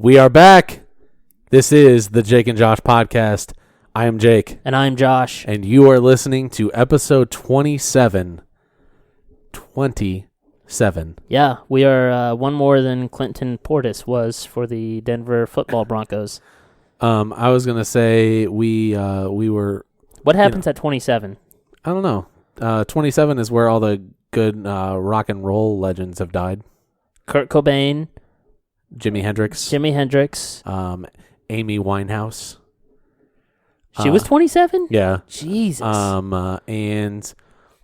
We are back. This is the Jake and Josh podcast. I am Jake. And I'm Josh. And you are listening to episode 27. 27. Yeah, we are one more than Clinton Portis was for the Denver football Broncos. I was going to say we were... What happens at 27? I don't know. 27 is where all the good rock and roll legends have died. Kurt Cobain. Jimi Hendrix. Amy Winehouse. She was 27? Yeah. Jesus. And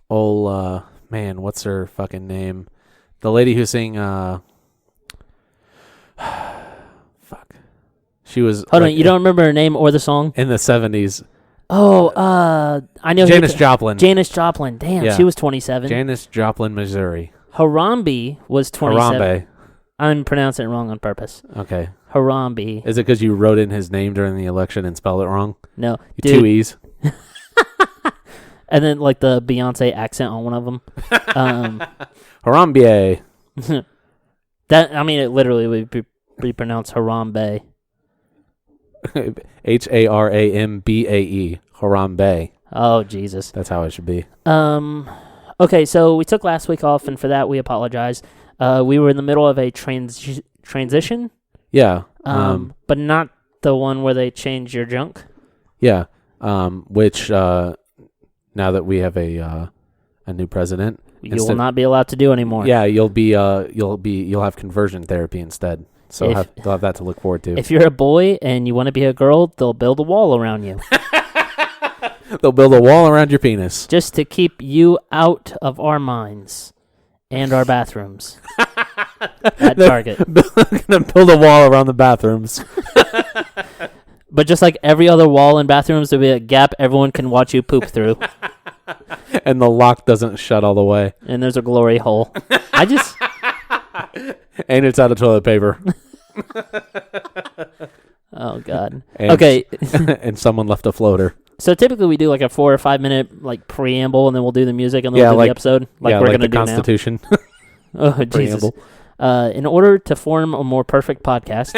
old, man, what's her fucking name? The lady who sang, fuck. She was... Hold on, you don't remember her name or the song? In the 70s. Oh, I know. Janis Joplin. Janis Joplin. Damn, yeah. She was 27. Janis Joplin, Missouri. Harambe was 27. Harambe. I'm pronouncing it wrong on purpose. Okay. Harambe. Is it because you wrote in his name during the election and spelled it wrong? No. Two E's. And then like the Beyonce accent on one of them. Harambe. It literally would be pronounced Harambe. Harambae. Harambe. Oh, Jesus. That's how it should be. Okay, so we took last week off, and for that we apologize. We were in the middle of a transition. Yeah. But not the one where they change your junk. Yeah. Which now that we have a new president, you will not be allowed to do anymore. Yeah, you'll have conversion therapy instead. So they'll have that to look forward to. If you're a boy and you want to be a girl, they'll build a wall around you. They'll build a wall around your penis. Just to keep you out of our minds and our bathrooms. At Target. Gonna build a wall around the bathrooms. But just like every other wall in bathrooms, there'll be a gap everyone can watch you poop through. And the lock doesn't shut all the way. And there's a glory hole. And it's out of toilet paper. Oh, God. And, okay. And someone left a floater. So typically we do like a 4 or 5 minute like preamble, and then we'll do the music, and then we'll do the episode. Like we're going to do Constitution. Now. Oh, Jesus. In order to form a more perfect podcast...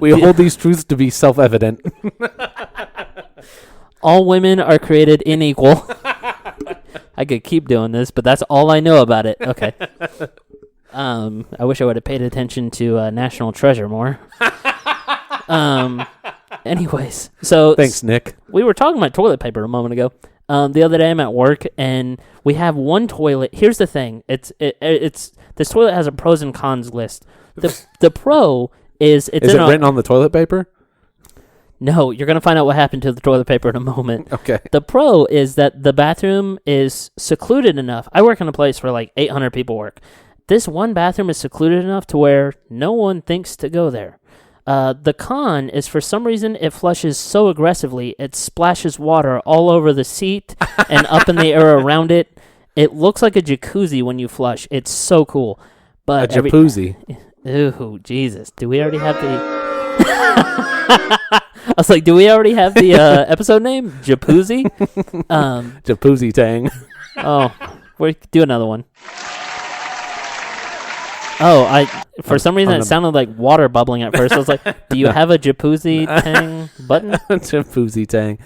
we hold these truths to be self-evident. All women are created unequal. I could keep doing this, but that's all I know about it. Okay. I wish I would have paid attention to National Treasure more. Anyways, so thanks, Nick. We were talking about toilet paper a moment ago. The other day I'm at work and we have one toilet. Here's the thing: it's this toilet has a pros and cons list. The pro is it written on the toilet paper? No, you're going to find out what happened to the toilet paper in a moment. Okay. The pro is that the bathroom is secluded enough. I work in a place where like 800 people work. This one bathroom is secluded enough to where no one thinks to go there. The con is for some reason it flushes so aggressively, it splashes water all over the seat and up in the air around it. It looks like a jacuzzi when you flush. It's so cool. But a jacuzzi. Ooh, Jesus. Do we already have the... I was like, do we already have the episode name? Jacuzzi? Jacuzzi Tang. Oh, we do another one. Oh, for some reason it sounded like water bubbling at first. I was like, do you have a Jacuzzi Tang button? Jacuzzi Tang.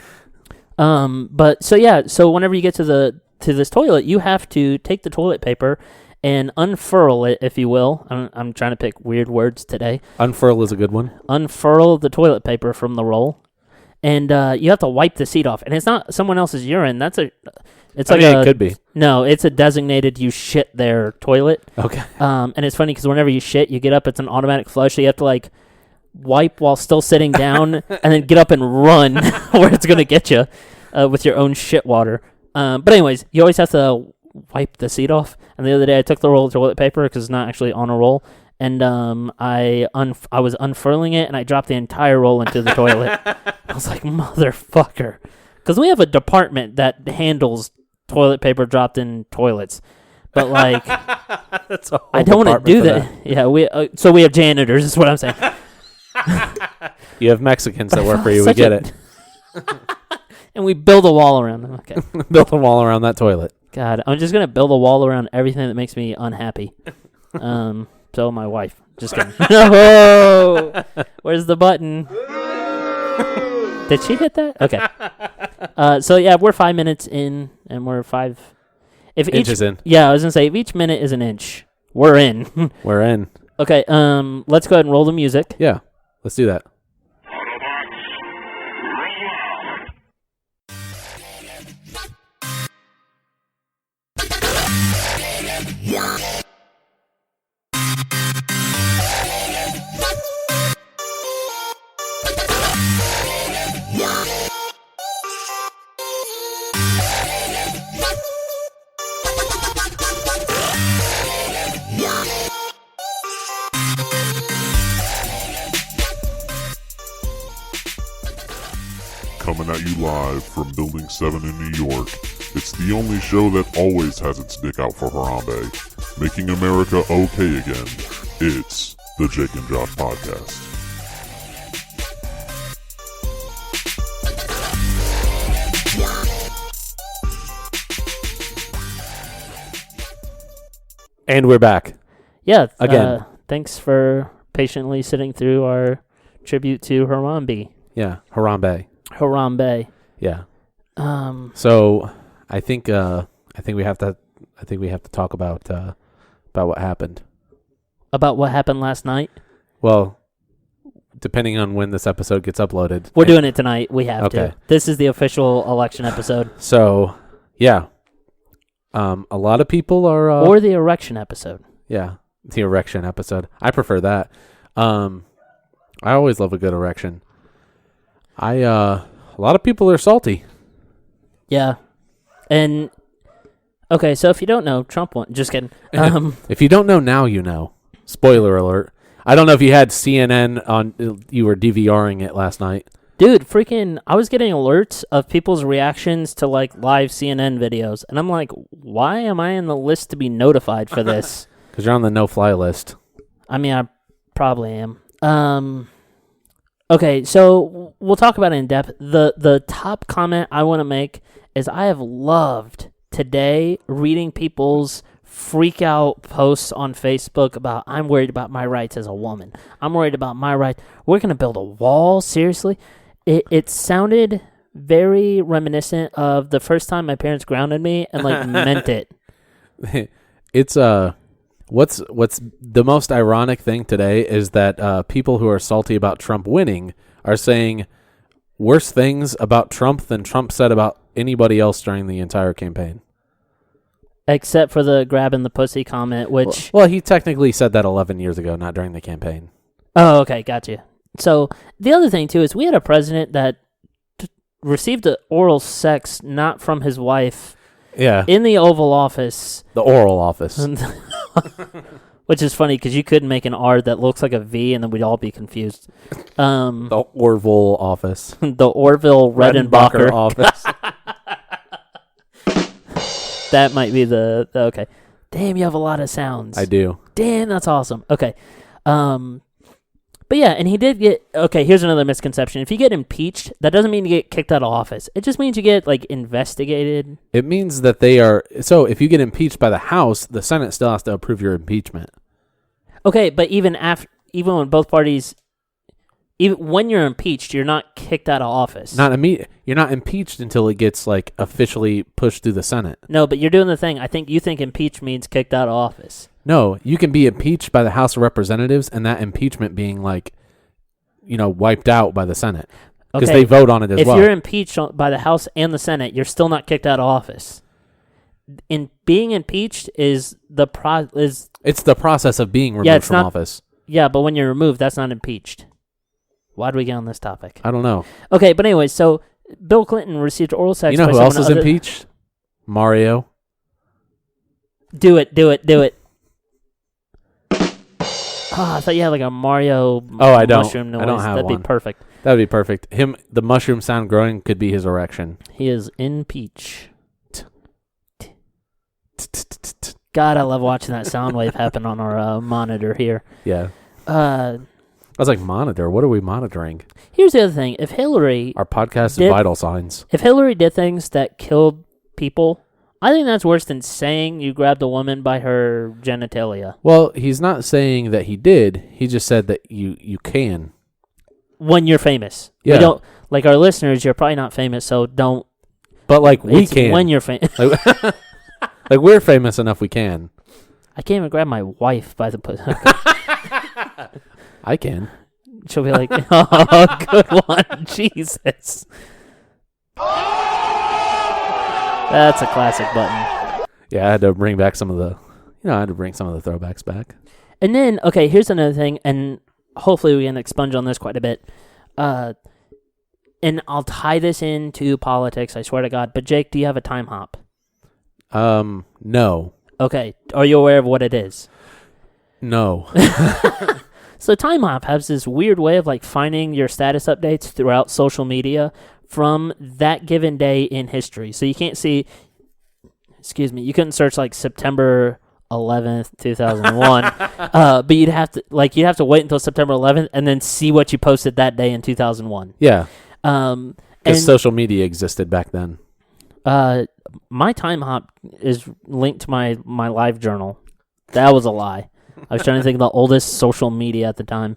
But so whenever you get to this toilet, you have to take the toilet paper and unfurl it, if you will. I'm trying to pick weird words today. Unfurl is a good one. Unfurl the toilet paper from the roll, and you have to wipe the seat off. And it's not someone else's urine. It could be. No, it's a designated you shit there toilet. Okay. And it's funny because whenever you shit, you get up. It's an automatic flush. So you have to like wipe while still sitting down, and then get up and run where it's gonna get you with your own shit water. But anyways, you always have to wipe the seat off. And the other day I took the roll of toilet paper because it's not actually on a roll, and I was unfurling it and I dropped the entire roll into the toilet. I was like, motherfucker, because we have a department that handles toilet paper dropped in toilets, but like I don't want to do that. Yeah, we have janitors is what I'm saying. You have Mexicans that work for you. We get it. And we build a wall around them. Okay. Build a wall around that toilet. God, I'm just going to build a wall around everything that makes me unhappy. So my wife. Just kidding. No! Where's the button? Did she hit that? Okay. So yeah, we're 5 minutes in, and we're 5 inches in. Yeah, I was gonna say if each minute is an inch, we're in. We're in. Okay. Let's go ahead and roll the music. Yeah, let's do that. Coming at you live from Building 7 in New York, it's the only show that always has its dick out for Harambe, making America okay again. It's the Jake and Josh Podcast. And we're back. Yeah. Again. Thanks for patiently sitting through our tribute to Harambe. Yeah, Harambe. Harambe. Yeah. So I think we have to talk about what happened. About what happened last night? Well, depending on when this episode gets uploaded. We're doing it tonight. We have Okay. to. This is the official election episode. So, yeah. A lot of people are Or the erection episode. Yeah, the erection episode. I prefer that. I always love a good erection. A lot of people are salty. Yeah. And okay, so if you don't know, Trump won. Just kidding. If you don't know now, you know. Spoiler alert. I don't know if you had CNN on. You were DVRing it last night. Dude, freaking, I was getting alerts of people's reactions to like live CNN videos, and I'm like, why am I in the list to be notified for this? Because you're on the no-fly list. I mean, I probably am. Okay, so we'll talk about it in depth. The top comment I want to make is I have loved today reading people's freak out posts on Facebook about I'm worried about my rights as a woman. I'm worried about my rights. We're going to build a wall? Seriously? It sounded very reminiscent of the first time my parents grounded me and like meant it. It's what's the most ironic thing today is that people who are salty about Trump winning are saying worse things about Trump than Trump said about anybody else during the entire campaign. Except for the grabbing the pussy comment, which... Well, he technically said that 11 years ago, not during the campaign. Oh, okay, gotcha. So, the other thing, too, is we had a president that received the oral sex not from his wife in the Oval Office. The oral office. Which is funny, because you could make an R that looks like a V, and then we'd all be confused. The Orville office. The Orville Redenbacher office. That might be the okay. Damn, you have a lot of sounds. I do. Damn, that's awesome. Okay. But yeah, and he did get, okay, here's another misconception. If you get impeached, that doesn't mean you get kicked out of office. It just means you get, like, investigated. It means that they are, so if you get impeached by the House, the Senate still has to approve your impeachment. Okay, but even when both parties, even when you're impeached, you're not kicked out of office. You're not impeached until it gets, like, officially pushed through the Senate. No, but you're doing the thing. You think impeached means kicked out of office. No, you can be impeached by the House of Representatives and that impeachment being like, wiped out by the Senate. Because they vote on it as well. If you're impeached by the House and the Senate, you're still not kicked out of office. In being impeached is it's the process of being removed from office. Yeah, but when you're removed, that's not impeached. Why do we get on this topic? I don't know. Okay, but anyway, so Bill Clinton received oral sex. You know who else is impeached? Mario. Do it. Oh, I thought you had like a Mario mushroom noise. I don't have That'd one. be perfect. That'd be perfect. The mushroom sound growing could be his erection. He is impeached. God, I love watching that sound wave happen on our monitor here. Yeah. I was like, monitor? What are we monitoring? Here's the other thing. If Hillary... Our podcast is vital signs. If Hillary did things that killed people, I think that's worse than saying you grabbed a woman by her genitalia. Well, he's not saying that he did. He just said that you can. When you're famous. Yeah. We don't, like our listeners, you're probably not famous, so don't. But like we can. When you're famous. Like we're famous enough we can. I can't even grab my wife by the pussy. I can. She'll be like, oh, good one. Jesus. That's a classic button. Yeah, I had to bring back some of the, I had to bring some of the throwbacks back. And then, okay, here's another thing, and hopefully we can expunge on this quite a bit. And I'll tie this into politics, I swear to God. But Jake, do you have a time hop? No. Okay, are you aware of what it is? No. So time hop has this weird way of like finding your status updates throughout social media from that given day in history. So you can't see, you couldn't search like September 11th, 2001. But you'd have to wait until September 11th and then see what you posted that day in 2001. Yeah. And Because social media existed back then. my time hop is linked to my live journal. That was a lie. I was trying to think of the oldest social media at the time.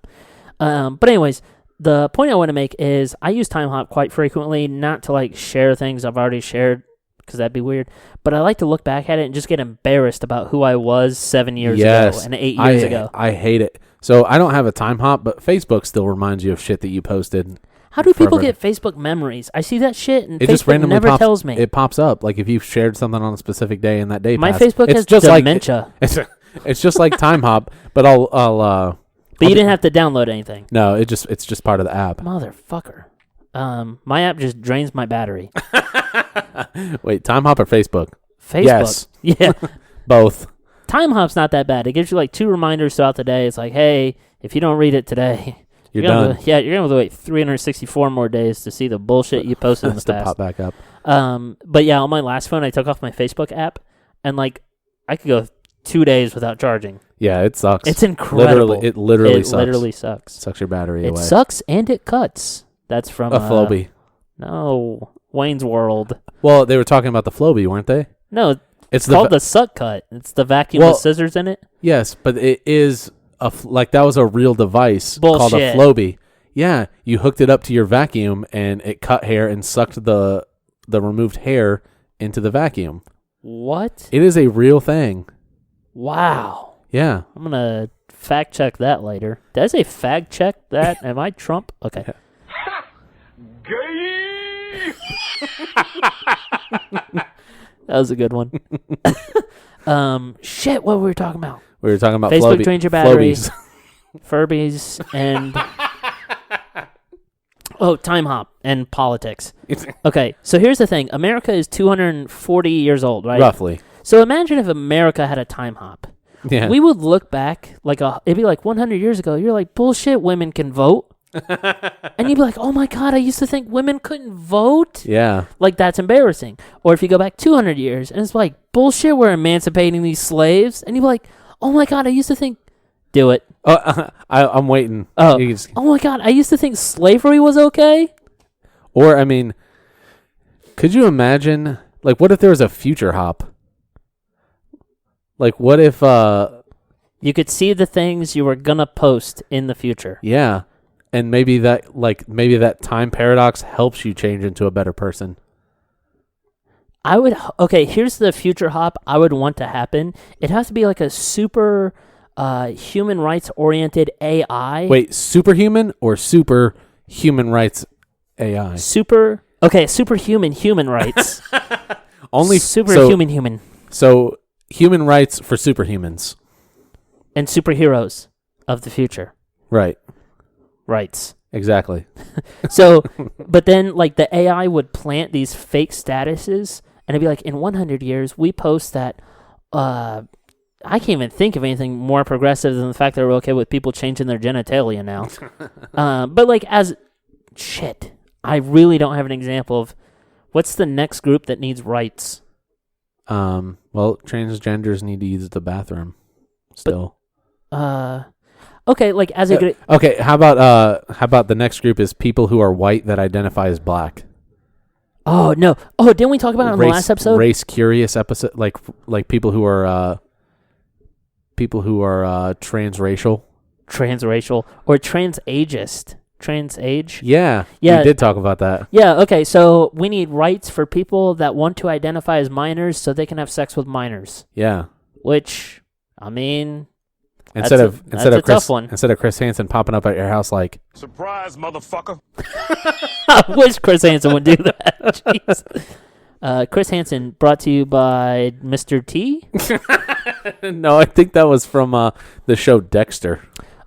But anyways, the point I want to make is I use time hop quite frequently, not to like share things I've already shared, because that'd be weird. But I like to look back at it and just get embarrassed about who I was 7 years ago and 8 years ago. I hate it. So I don't have a time hop, but Facebook still reminds you of shit that you posted. How do people get Facebook memories? I see that shit and it Facebook just randomly never tells me. It pops up. Like if you've shared something on a specific day and that day My passed. Facebook has just dementia. It's just like time hop, but But you didn't have to download anything. No, it's just part of the app. Motherfucker. My app just drains my battery. Wait, time hop or Facebook? Facebook. Yes. Yeah. Both. Time hop's not that bad. It gives you like 2 reminders throughout the day. It's like, hey, if you don't read it today, you're done. You're gonna have to wait 364 more days to see the bullshit you posted in the past. To pop back up. But yeah, on my last phone, I took off my Facebook app, and like I could go 2 days without charging. Yeah, it sucks. It's incredible. It literally sucks. It literally sucks. Sucks your battery away. It sucks and it cuts. That's from a Flowbee. No, Wayne's World. Well, they were talking about the Flowbee, weren't they? No, it's called the Suck Cut. It's the vacuum with scissors in it. Yes, but it is that was a real device called a Flowbee. Yeah, you hooked it up to your vacuum and it cut hair and sucked the removed hair into the vacuum. What? It is a real thing. Wow. Yeah. I'm going to fact check that later. Did I say fact check that? Am I Trump? Okay. Gay! That was a good one. Shit, what were we talking about? We were talking about Facebook drains your battery. Flowbees. Furbies and... time hop and politics. Okay, so here's the thing. America is 240 years old, right? Roughly. So imagine if America had a time hop. Yeah. We would look back, it'd be like 100 years ago. You're like, bullshit, women can vote. And you'd be like, oh my God, I used to think women couldn't vote. Yeah. Like, that's embarrassing. Or if you go back 200 years, and it's like, bullshit, we're emancipating these slaves. And you'd be like, oh my God, I used to think... Do it. I'm waiting. Oh my God, I used to think slavery was okay. Or, I mean, could you imagine, like, what if there was a future hop? Like, what if... you could see the things you were going to post in the future. Yeah. And maybe that time paradox helps you change into a better person. Here's the future hop I would want to happen. It has to be like a super human rights oriented AI. Wait, superhuman or super human rights AI? Superhuman human rights. Only superhuman human. So human rights for superhumans. And superheroes of the future. Right. Rights. Exactly. So, but then like the AI would plant these fake statuses and it'd be like, in 100 years, we post that, I can't even think of anything more progressive than the fact that we're okay with people changing their genitalia now. But like I really don't have an example of what's the next group that needs rights. Well, transgenders need to use the bathroom still. Okay, like as a good... Okay, how about the next group is people who are white that identify as black? Oh no! Oh, didn't we talk about it on the last episode? Race curious episode, like people who are transracial, or transageist. Transage? Yeah. We did talk about that. Yeah, okay, so we need rights for people that want to identify as minors so they can have sex with minors. Yeah. Which, I mean, instead of tough one. Instead of Chris Hansen popping up at your house like, surprise, motherfucker. I wish Chris Hansen would do that. Jeez. Chris Hansen, brought to you by Mr. T. No, I think that was from the show Dexter.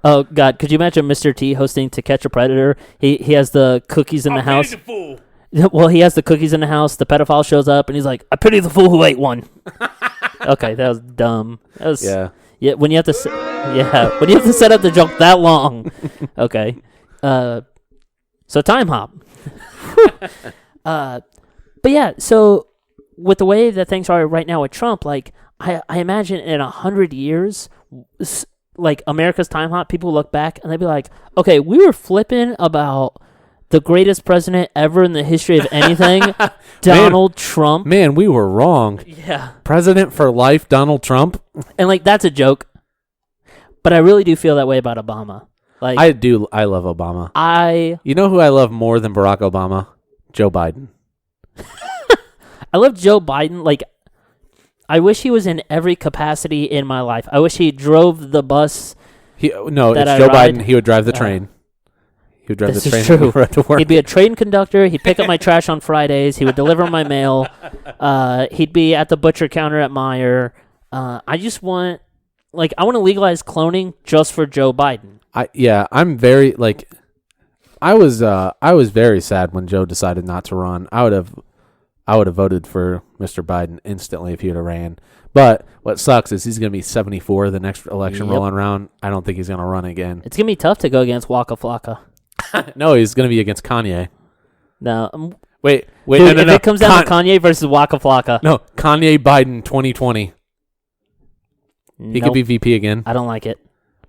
Oh, God. Could you imagine Mr. T hosting To Catch a Predator? He has the cookies in the house. Well, he has the cookies in the house. The pedophile shows up, and he's like, I pity the fool who ate one. Okay, that was dumb. That was, yeah. Yeah, when you have to set up the joke that long. Okay. So time hop. But yeah, so with the way that things are right now with Trump, like, I imagine in 100 years... like America's time hop, people look back and they'd be like, okay, we were flipping about the greatest president ever in the history of anything, Donald Trump. Man, we were wrong. Yeah. President for life, Donald Trump. And like, that's a joke. But I really do feel that way about Obama. Like, I love Obama. You know who I love more than Barack Obama? Joe Biden. I love Joe Biden. Like, I wish he was in every capacity in my life. I wish he drove the bus. It's Joe Biden. He would drive the train. He would drive the train. True. To work. He'd be a train conductor. He'd pick up my trash on Fridays. He would deliver my mail. He'd be at the butcher counter at Meijer. I just want, I want to legalize cloning just for Joe Biden. I'm very I was very sad when Joe decided not to run. I would have voted for Mr. Biden instantly if he would have ran. But what sucks is he's going to be 74 the next election rolling around. I don't think he's going to run again. It's going to be tough to go against Waka Flocka. No, he's going to be against Kanye. No. Wait. Dude, no. If it comes down to Kanye versus Waka Flocka. No, Kanye Biden 2020. He could be VP again. I don't like it.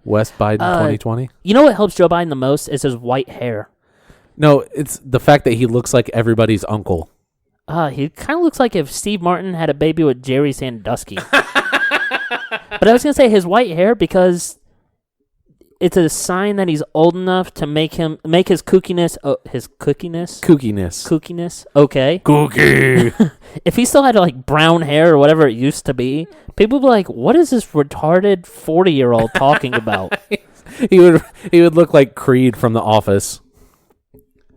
West Biden 2020. You know what helps Joe Biden the most is his white hair. No, it's the fact that he looks like everybody's uncle. He kind of looks like if Steve Martin had a baby with Jerry Sandusky. But I was going to say his white hair because it's a sign that he's old enough to make his kookiness, okay. Kooky. If he still had brown hair or whatever it used to be, people would be like, what is this retarded 40-year-old talking about? He would look like Creed from The Office.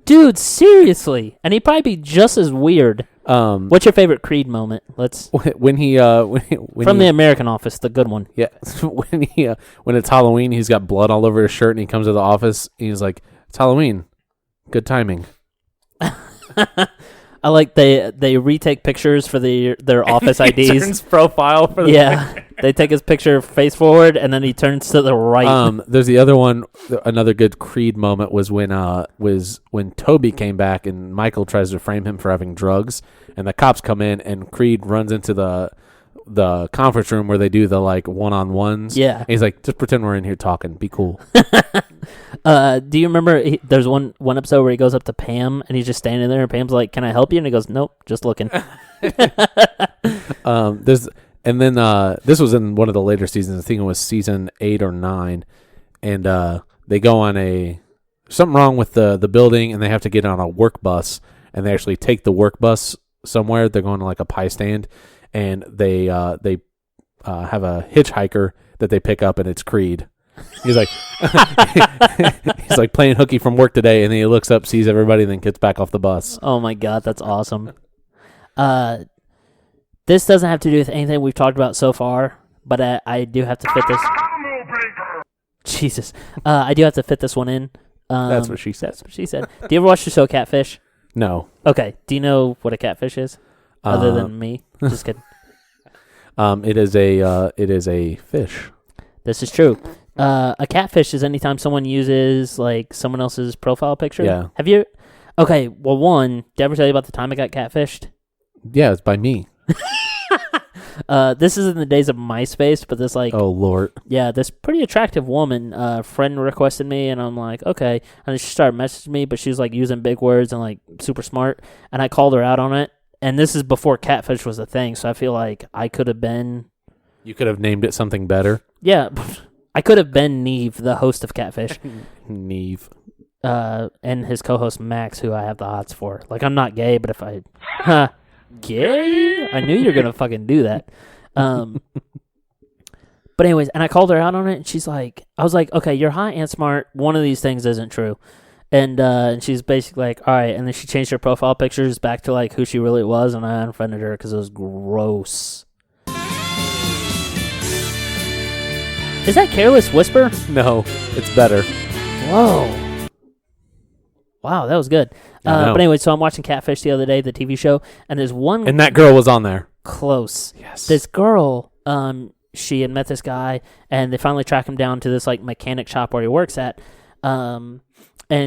Dude, seriously. And he'd probably be just as weird. What's your favorite Creed moment? When the American Office, the good one. Yeah. When it's Halloween, he's got blood all over his shirt and he comes to the office and he's like, it's Halloween. Good timing. I like they retake pictures for their office IDs. Turns profile for they take his picture face forward and then he turns to the right. There's the other one. Another good Creed moment was when Toby came back and Michael tries to frame him for having drugs and the cops come in and Creed runs into the conference room where they do the one-on-ones. Yeah. And he's like, just pretend we're in here talking. Be cool. Do you remember there's one episode where he goes up to Pam and he's just standing there and Pam's like, can I help you? And he goes, nope, just looking. This was in one of the later seasons. I think it was season 8 or 9. And they go on something wrong with the building and they have to get on a work bus and they actually take the work bus somewhere. They're going to a pie stand. And they have a hitchhiker that they pick up, and it's Creed. He's like, he's like playing hooky from work today, and then he looks up, sees everybody, and then gets back off the bus. Oh my God, that's awesome. This doesn't have to do with anything we've talked about so far, but I do have to fit this. Jesus, I do have to fit this one in. That's what she said. That's what she said. Do you ever watch the show Catfish? No. Okay. Do you know what a catfish is? Other than me, just kidding. It is a fish. This is true. A catfish is anytime someone uses someone else's profile picture. Yeah. Have you? Okay. Well, did I ever tell you about the time I got catfished? Yeah, it's by me. This is in the days of MySpace, but this like, Oh Lord. yeah, this pretty attractive woman, friend requested me, and I'm like, okay. And then she started messaging me, but she was like using big words and like super smart, and I called her out on it. And this is before catfish was a thing, so I feel like I could have been. You could have named it something better. Yeah, I could have been Neve, the host of Catfish. Neve. And his co-host Max, who I have the hots for. Like, I'm not gay, but if I... Gay? I knew you were going to fucking do that. But anyways, and I called her out on it, and she's like... I was like, okay, you're hot and smart. One of these things isn't true. And she's basically like, all right. And then she changed her profile pictures back to, like, who she really was, and I unfriended her because it was gross. Is that Careless Whisper? No, it's better. Whoa. Wow, that was good. But anyway, so I'm watching Catfish the other day, the TV show, and there's one... And that girl was on there. Close. Yes. This girl, she had met this guy, and they finally track him down to this like mechanic shop where he works at. And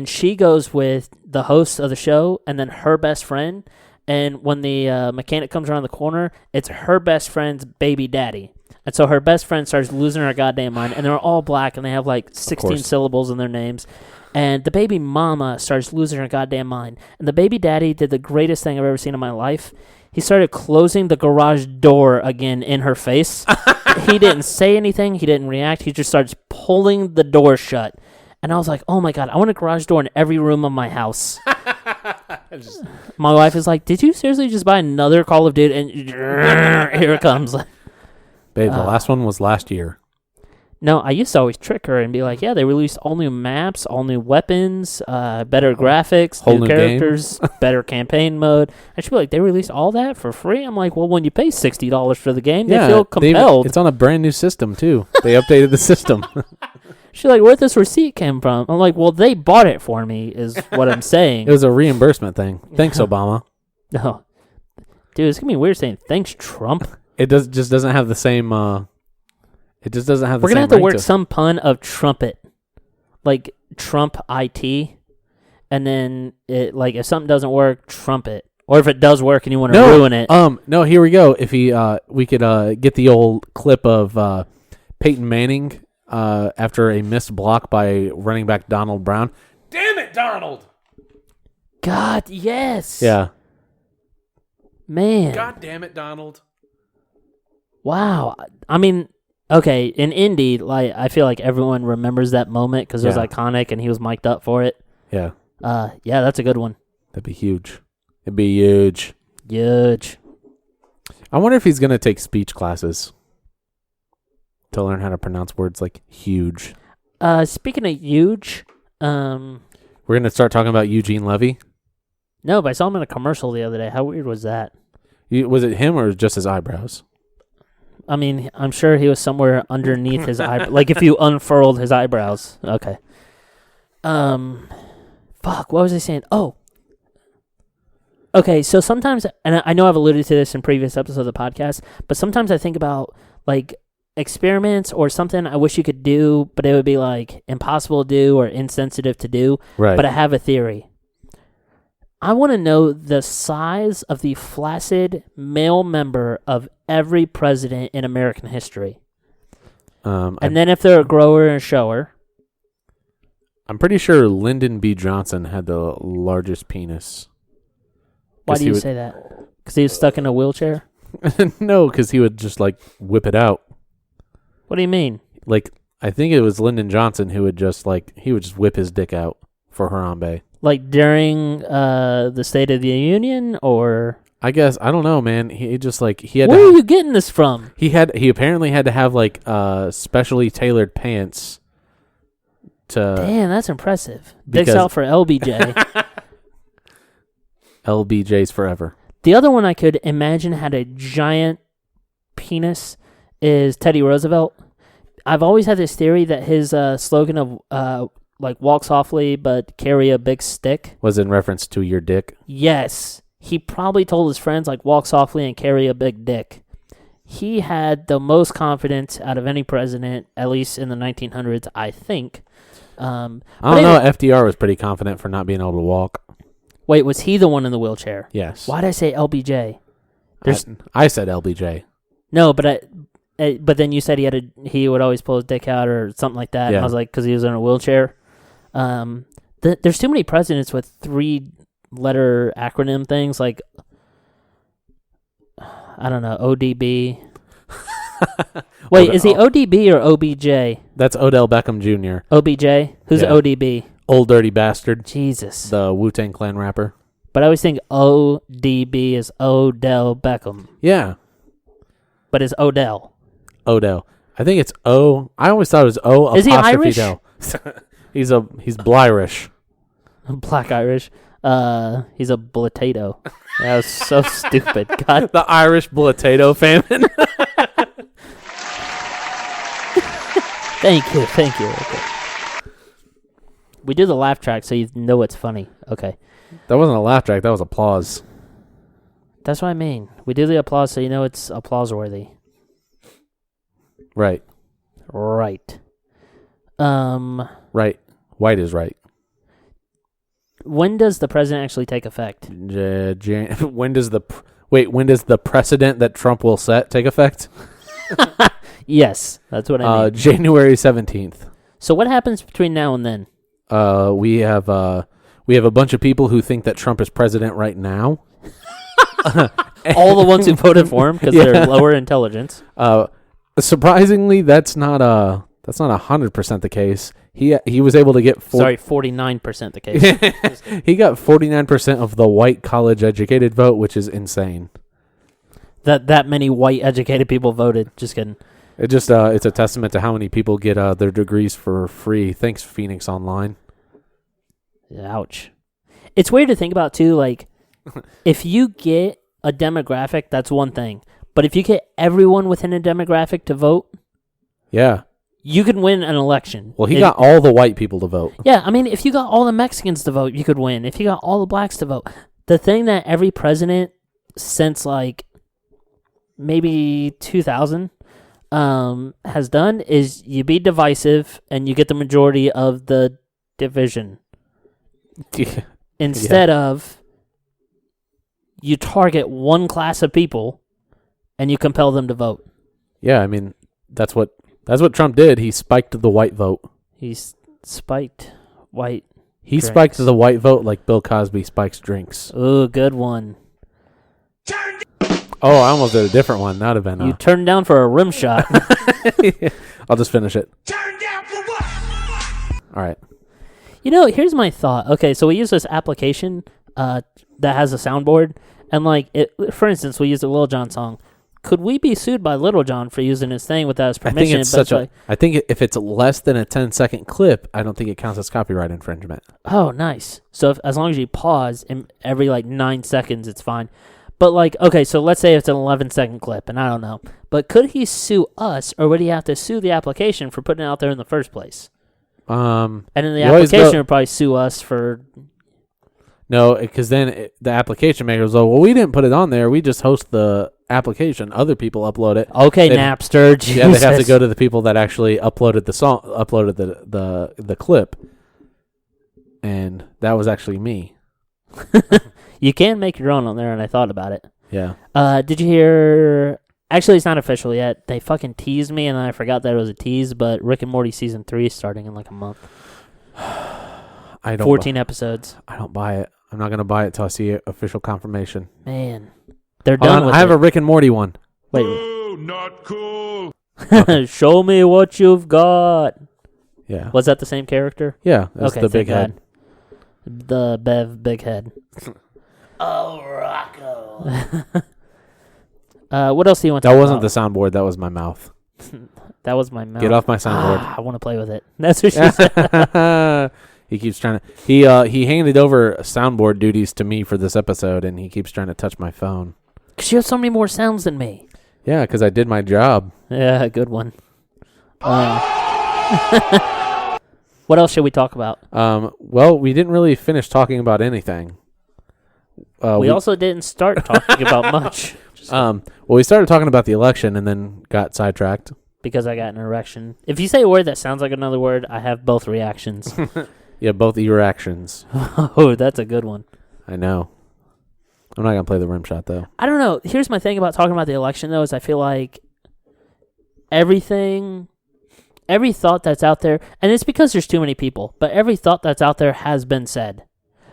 she goes with the host of the show and then her best friend. And when the mechanic comes around the corner, it's her best friend's baby daddy. And so her best friend starts losing her goddamn mind, and they're all black, and they have like 16 syllables in their names. And the baby mama starts losing her goddamn mind. And the baby daddy did the greatest thing I've ever seen in my life. He started closing the garage door again in her face. He didn't say anything. He didn't react. He just starts pulling the door shut. And I was like, oh my God, I want a garage door in every room of my house. My wife is like, did you seriously just buy another Call of Duty? And here it comes. Babe, the last one was last year. No, I used to always trick her and be like, yeah, they released all new maps, all new weapons, better graphics, whole new characters, better campaign mode. And she'd be like, they released all that for free? I'm like, well, when you pay $60 for the game, they feel compelled. It's on a brand new system, too. They updated the system. She's like, where'd this receipt come from? I'm like, well, they bought it for me, is what I'm saying. It was a reimbursement thing. Thanks, Obama. No. Dude, it's going to be weird saying, thanks, Trump. It just doesn't have the same... It just doesn't have the same... We're going to have to work some pun of trumpet. Like, Trump IT. And then, if something doesn't work, trumpet. Or if it does work and you want to ruin it. No, here we go. If we could get the old clip of Peyton Manning after a missed block by running back Donald Brown. Damn it, Donald! God, yes. Yeah. Man. God damn it, Donald. Wow. I mean, okay, in Indy, like I feel like everyone remembers that moment because it was iconic and he was mic'd up for it. Yeah. Yeah, that's a good one. That'd be huge. It'd be huge. Huge. I wonder if he's going to take speech classes to learn how to pronounce words like huge. Speaking of huge, we're going to start talking about Eugene Levy. No, but I saw him in a commercial the other day. How weird was that? Was it him or just his eyebrows? I mean, I'm sure he was somewhere underneath his eyebrows. Like if you unfurled his eyebrows. Okay. Fuck, what was I saying? Oh. Okay, so sometimes, and I know I've alluded to this in previous episodes of the podcast, but sometimes I think about, like, experiments or something I wish you could do, but it would be, like, impossible to do or insensitive to do. Right. But I have a theory. I want to know the size of the flaccid male member of every president in American history. And then if they're a grower and a shower. I'm pretty sure Lyndon B. Johnson had the largest penis. Why do you say that? Because he was stuck in a wheelchair? No, because he would just, like, whip it out. What do you mean? Like, I think it was Lyndon Johnson who would just, like, he would just whip his dick out for Harambe. Like during the State of the Union, or I guess I don't know, man. He just like he had. Where are you getting this from? He apparently had to have like specially tailored pants. Damn, that's impressive. Dicks out for LBJ. LBJ's forever. The other one I could imagine had a giant penis is Teddy Roosevelt. I've always had this theory that his slogan of like walk softly but carry a big stick was in reference to your dick. Yes. He probably told his friends like walk softly and carry a big dick. He had the most confidence out of any president, at least in the 1900s, I think. I don't know. FDR was pretty confident for not being able to walk. Wait, was he the one in the wheelchair? Yes. Why did I say LBJ? I said LBJ. No, but then you said he would always pull his dick out or something like that. Yeah. And I was like, because he was in a wheelchair. There's too many presidents with 3-letter acronym things like, I don't know, ODB. Wait, is he ODB or OBJ? That's Odell Beckham Jr. OBJ? Who's Yeah. ODB? Old Dirty Bastard. Jesus. The Wu-Tang Clan rapper. But I always think ODB is Odell Beckham. Yeah. But it's Odell. Odell. I think it's O. I always thought it was O. Is he apostrophe Irish? Del. He's Blyrish. Black Irish. He's a potato. That was so stupid. God. The Irish potato famine. Thank you. Okay. We do the laugh track so you know it's funny. Okay. That wasn't a laugh track. That was applause. That's what I mean. We do the applause so you know it's applause worthy. Right. Right. Right. White is right. When does the president actually take effect? When does the precedent that Trump will set take effect? Yes, that's what I mean. January 17th. So what happens between now and then? We have a bunch of people who think that Trump is president right now. All the ones who voted for him because they're lower intelligence. Surprisingly, that's not 100% the case. He was able to get 49% the case. He got 49% of the white college educated vote, which is insane. That many white educated people voted. Just kidding. It's a testament to how many people get their degrees for free. Thanks, Phoenix Online. Ouch. It's weird to think about too. Like, if you get a demographic, that's one thing. But if you get everyone within a demographic to vote, yeah, you could win an election. Well, he got all the white people to vote. Yeah, I mean, if you got all the Mexicans to vote, you could win. If you got all the blacks to vote, the thing that every president since like maybe 2000 has done is you be divisive and you get the majority of the division instead of you target one class of people and you compel them to vote. Yeah, I mean that's what Trump did. He spiked the white vote. He spiked white. He drinks. spiked the white vote like Bill Cosby spikes drinks. Ooh, good one. Oh, I almost did a different one. That would have been. You turned down for a rim shot. I'll just finish it. Turn down for what? All right. You know, here's my thought. Okay, so we use this application that has a soundboard, and like, for instance, we use a Lil Jon song. Could we be sued by Little John for using his thing without his permission? I think if it's less than a 10-second clip, I don't think it counts as copyright infringement. Oh, nice. So as long as you pause every like 9 seconds, it's fine. But like, okay, so let's say it's an 11-second clip, and I don't know. But could he sue us, or would he have to sue the application for putting it out there in the first place? And then the application would probably sue us for... No, because then the application maker goes, "Oh, well, we didn't put it on there. We just host the application. Other people upload it." Okay, Napster. Jesus. Yeah, they have to go to the people that actually uploaded the song, uploaded the clip, and that was actually me. You can make your own on there, and I thought about it. Yeah. Did you hear... Actually, it's not official yet. They fucking teased me, and I forgot that it was a tease, but Rick and Morty Season 3 is starting in like a month. 14 episodes. I don't buy it. I'm not going to buy it till I see official confirmation. Man. They're done with it. I have a Rick and Morty one. Wait. Oh, not cool. Okay. Show me what you've got. Yeah. Was that the same character? Yeah. That's okay, the big head. The Bev big head. Oh, Rocco. What else do you want to talk That wasn't about? the soundboard. That was my mouth. That was my mouth. Get off my soundboard. I want to play with it. That's what she said. He keeps trying to... He handed over soundboard duties to me for this episode, and he keeps trying to touch my phone. Because you have so many more sounds than me. Yeah, because I did my job. Yeah, good one. What else should we talk about? Well, we didn't really finish talking about anything. We also didn't start talking about much. Well, we started talking about the election and then got sidetracked. Because I got an erection. If you say a word that sounds like another word, I have both reactions. Yeah, both erections. Oh, that's a good one. I know. I'm not gonna play the rim shot though. I don't know. Here's my thing about talking about the election, though, is I feel like every thought that's out there, and it's because there's too many people, but every thought that's out there has been said.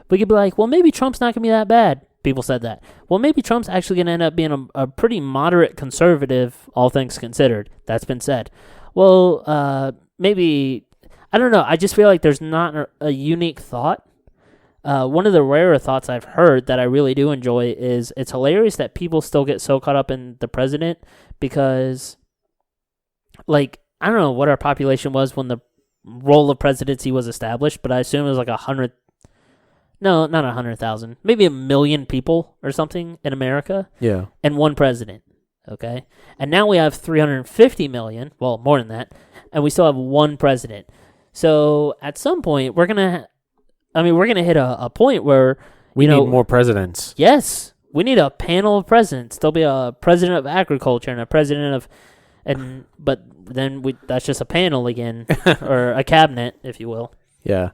We could be like, well, maybe Trump's not going to be that bad. People said that. Well, maybe Trump's actually going to end up being a pretty moderate conservative, all things considered. That's been said. Well, maybe, I don't know. I just feel like there's not a unique thought. One of the rarer thoughts I've heard that I really do enjoy is it's hilarious that people still get so caught up in the president because, like, I don't know what our population was when the role of presidency was established, but I assume it was like 100. No, not 100,000. Maybe 1 million people or something in America. Yeah. And one president. Okay? And now we have 350 million. Well, more than that. And we still have one president. So at some point, we're going to hit a point where we need more presidents. Yes. We need a panel of presidents. There'll be a president of agriculture and a president of... But then that's just a panel again. Or a cabinet, if you will. Yeah.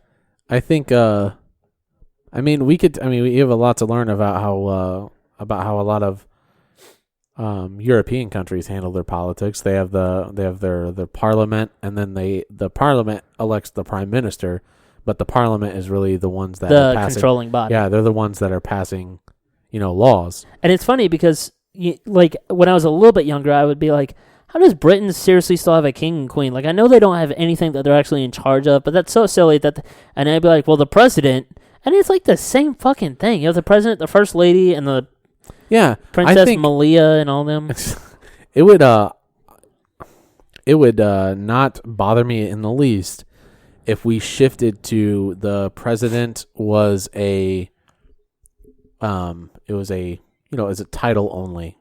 I think... we have a lot to learn about how a lot of European countries handle their politics. They have their parliament, and then the parliament elects the prime minister, but the parliament is really the ones that are passing, controlling body. Yeah, they're the ones that are passing, laws. And it's funny because, like, when I was a little bit younger, I would be like, how does Britain seriously still have a king and queen? Like, I know they don't have anything that they're actually in charge of, but that's so silly and I'd be like, well, the president. And it's like the same fucking thing. You have the president, the first lady, and the Princess Malia and all them. It would not bother me in the least if we shifted to the president was a as a title only.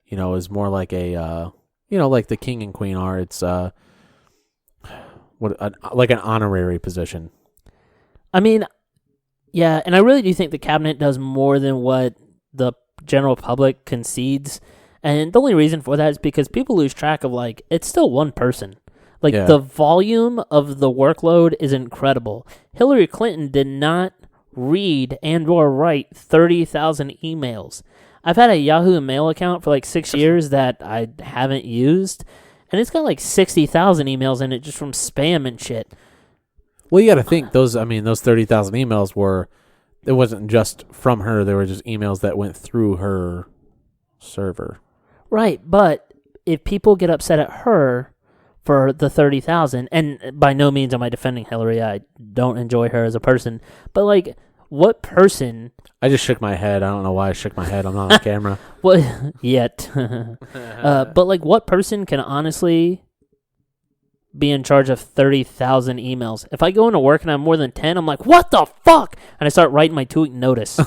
It was more like a like the king and queen are. It's like an honorary position. I mean, yeah, and I really do think the cabinet does more than what the general public concedes. And the only reason for that is because people lose track of, like, it's still one person. Like, the volume of the workload is incredible. Hillary Clinton did not read and or write 30,000 emails. I've had a Yahoo Mail account for, like, 6 years that I haven't used. And it's got, like, 60,000 emails in it just from spam and shit. Well, you got to think those 30,000 emails it wasn't just from her. They were just emails that went through her server. Right. But if people get upset at her for the 30,000, and by no means am I defending Hillary. I don't enjoy her as a person. But, like, what person... I just shook my head. I don't know why I shook my head. I'm not on camera. Well, yet. But, like, what person can honestly... be in charge of 30,000 emails. If I go into work and I have more than 10, I'm like, what the fuck? And I start writing my 2-week notice.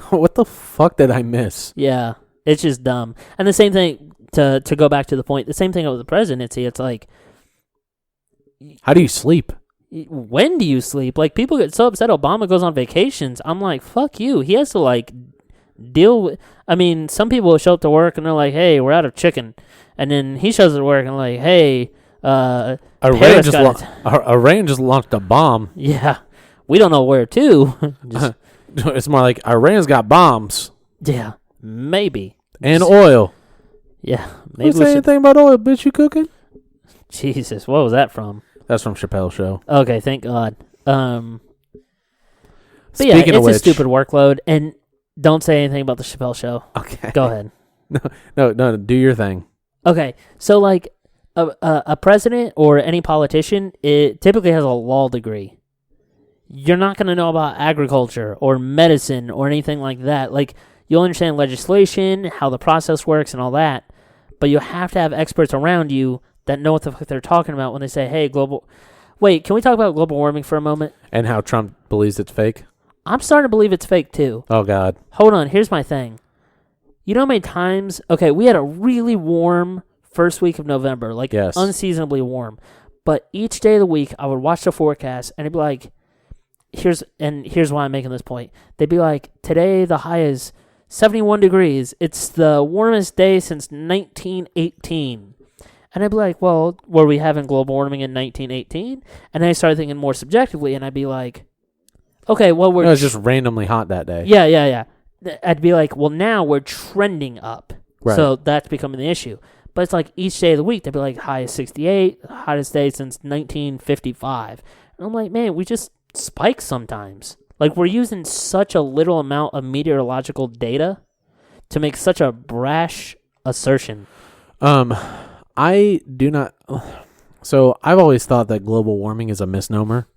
What the fuck did I miss? Yeah, it's just dumb. And the same thing, to go back to the point, the same thing with the presidency, it's like... How do you sleep? When do you sleep? Like, people get so upset Obama goes on vacations. I'm like, fuck you. He has to, like, deal with... I mean, some people will show up to work and they're like, hey, we're out of chicken. And then he shows up to work and like, hey... Iran just launched a bomb. Yeah, we don't know where to. It's more like Iran's got bombs. Yeah, maybe. And oil. Yeah, maybe. Say anything about oil, bitch? You cooking? Jesus, what was that from? That's from Chappelle's Show. Okay, thank God. But Speaking yeah, it's of which, a stupid workload, and don't say anything about the Chappelle Show. Okay, go ahead. No, do your thing. Okay, so like. A president or any politician, it typically has a law degree. You're not going to know about agriculture or medicine or anything like that. Like, you'll understand legislation, how the process works and all that, but you have to have experts around you that know what the fuck they're talking about when they say, hey, global... Wait, can we talk about global warming for a moment? And how Trump believes it's fake? I'm starting to believe it's fake, too. Oh, God. Hold on, here's my thing. You know how many times... Okay, we had a really warm... first week of November, like unseasonably warm. But each day of the week, I would watch the forecast, and it'd be like, here's why I'm making this point. They'd be like, today the high is 71 degrees. It's the warmest day since 1918. And I'd be like, well, were we having global warming in 1918? And then I started thinking more subjectively, and I'd be like, okay, well, it was just randomly hot that day. Yeah. I'd be like, well, now we're trending up. Right. So that's becoming the issue. But it's like each day of the week, they'd be like, high is 68, hottest day since 1955. And I'm like, man, we just spike sometimes. Like, we're using such a little amount of meteorological data to make such a brash assertion. I do not. So I've always thought that global warming is a misnomer.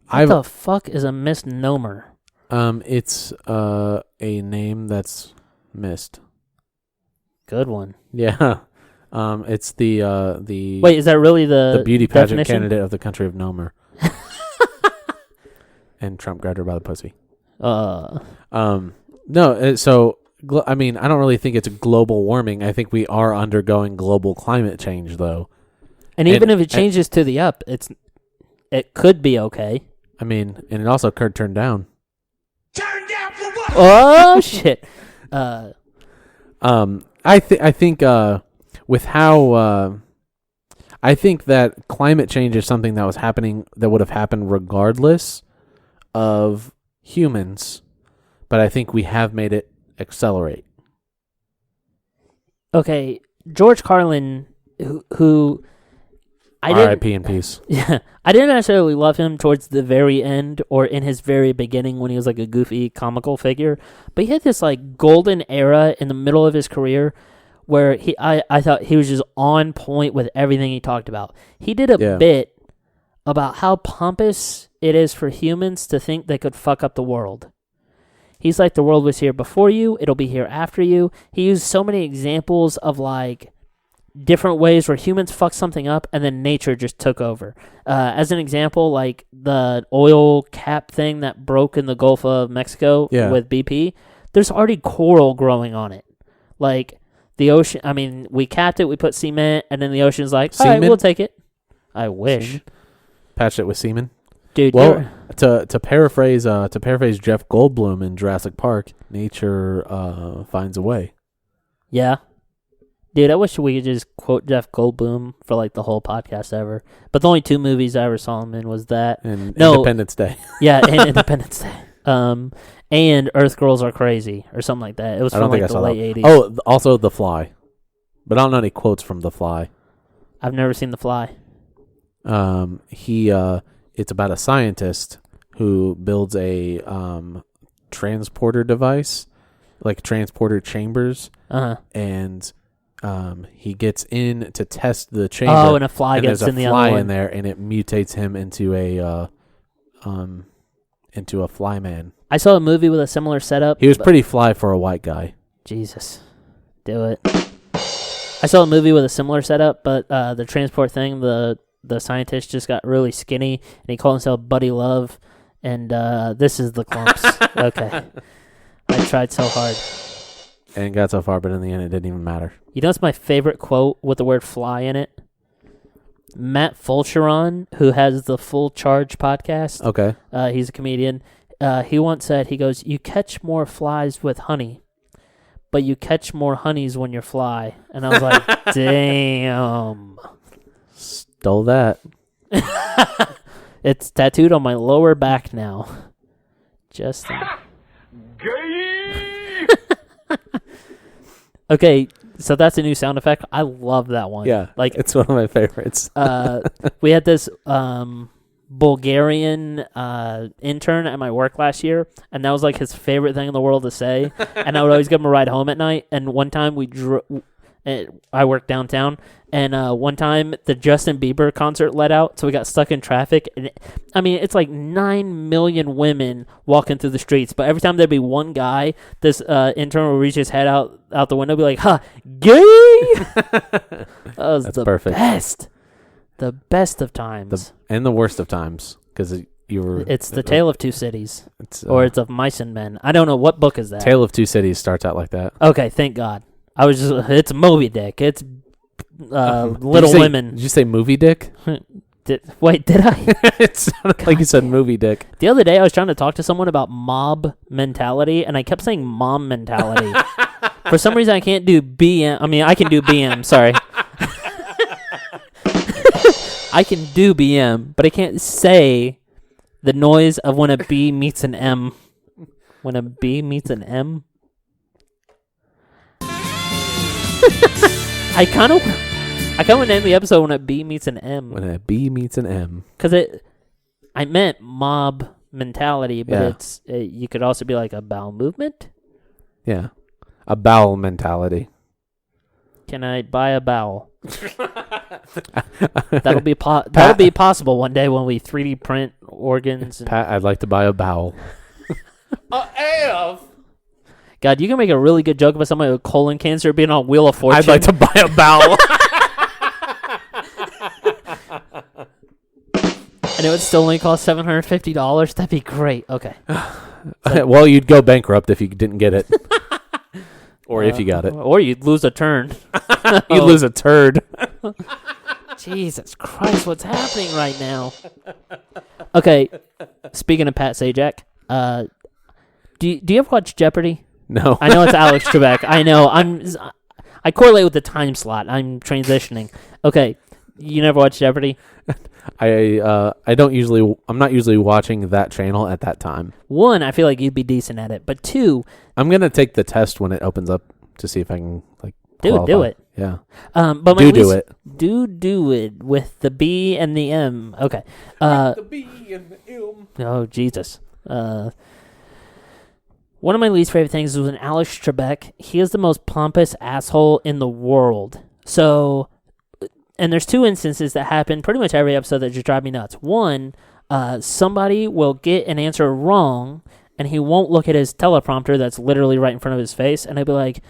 What the fuck is a misnomer? It's a name that's missed. Good one. Yeah. It's the Wait, is that really the beauty pageant definition? candidate of the country of Nomer. And Trump grabbed her by the pussy. No, so I mean, I don't really think it's global warming. I think we are undergoing global climate change, though. And even if it changes to the up, it could be okay. I mean, and it also could turn down. Turn down for what? Oh shit. I think with how I think that climate change is something that was happening, that would have happened regardless of humans, but I think we have made it accelerate. Okay, George Carlin, who I didn't, R.I.P. in peace. yeah, I didn't necessarily love him towards the very end or in his very beginning when he was like a goofy comical figure, but he had this like golden era in the middle of his career where I thought he was just on point with everything he talked about. He did a bit about how pompous it is for humans to think they could fuck up the world. He's like, the world was here before you, it'll be here after you. He used so many examples of like different ways where humans fucked something up and then nature just took over. As an example, like the oil cap thing that broke in the Gulf of Mexico with BP, there's already coral growing on it. Like the ocean, I mean, we capped it, we put cement, and then the ocean's like, all right, we'll take it. I wish. Semen? Patched it with semen. Dude, well, to paraphrase Jeff Goldblum in Jurassic Park, nature finds a way. Yeah. Dude, I wish we could just quote Jeff Goldblum for like the whole podcast ever. But the only two movies I ever saw him in was that. And Independence Day. Yeah, and Independence Day. And Earth Girls Are Crazy or something like that. It was from like the late 80s. Oh, also The Fly. But I don't know any quotes from The Fly. I've never seen The Fly. It's about a scientist who builds a transporter device, like transporter chambers. And he gets in to test the chamber. Oh, and a fly gets in the other one. There's a fly in there, and it mutates him into a fly man. I saw a movie with a similar setup. He was pretty fly for a white guy. Jesus. Do it. I saw a movie with a similar setup, but the transport thing, the scientist just got really skinny, and he called himself Buddy Love, and this is the clumps. Okay. I tried so hard. And got so far, but in the end, it didn't even matter. You know what's my favorite quote with the word fly in it? Matt Fulcheron, who has the Full Charge podcast. Okay. He's a comedian. He once said, he goes, you catch more flies with honey, but you catch more honeys when you fly. And I was like, damn. Stole that. It's tattooed on my lower back now. Just okay, so that's a new sound effect. I love that one. Yeah, like it's one of my favorites. We had this Bulgarian intern at my work last year, and that was like his favorite thing in the world to say. And I would always give him a ride home at night. And one time I worked downtown, and one time the Justin Bieber concert let out, so we got stuck in traffic. And it's like 9 million women walking through the streets, but every time there'd be one guy, this intern would reach his head out the window, be like, "Ha, gay!" That was That's the perfect. best, the best of times, and the worst of times, because you were. It's the Tale of Two Cities, or it's of Mice and Men. I don't know what book is that. Tale of Two Cities starts out like that. Okay, thank God. I was just, it's Moby Dick. It's Little Women. Did you say movie dick? Did I? It sounded like you said movie dick. The other day I was trying to talk to someone about mob mentality, and I kept saying mom mentality. For some reason I can't do BM. I mean, I can do BM, sorry. I can do BM, but I can't say the noise of when a B meets an M. When a B meets an M? I kind of want to end the episode when a B meets an M. When a B meets an M. Because I meant mob mentality, but Yeah. it's you could also be like a bowel movement. Yeah. A bowel mentality. Can I buy a bowel? That'll be possible one day when we 3D print organs. And Pat, I'd like to buy a bowel. God, you can make a really good joke about somebody with colon cancer being on Wheel of Fortune. I'd like to buy a bowel. And it would still only cost $750. That'd be great. Okay. Well, you'd go bankrupt if you didn't get it. Or if you got it. Or you'd lose a turn. You'd lose a turd. Jesus Christ, what's happening right now? Okay, speaking of Pat Sajak, do you ever watch Jeopardy? No. I know it's Alex Trebek. I know. I correlate with the time slot. I'm transitioning. Okay, you never watch Jeopardy? I'm not usually watching that channel at that time. One, I feel like you'd be decent at it, but two, I'm gonna take the test when it opens up to see if I can do qualify. it. Yeah. But do it. Do it with the B and the M. Okay. The B and the M. Oh Jesus. One of my least favorite things is when Alex Trebek. He is the most pompous asshole in the world. So, and there's two instances that happen pretty much every episode that just drive me nuts. One, somebody will get an answer wrong, and he won't look at his teleprompter that's literally right in front of his face, and he'll be like,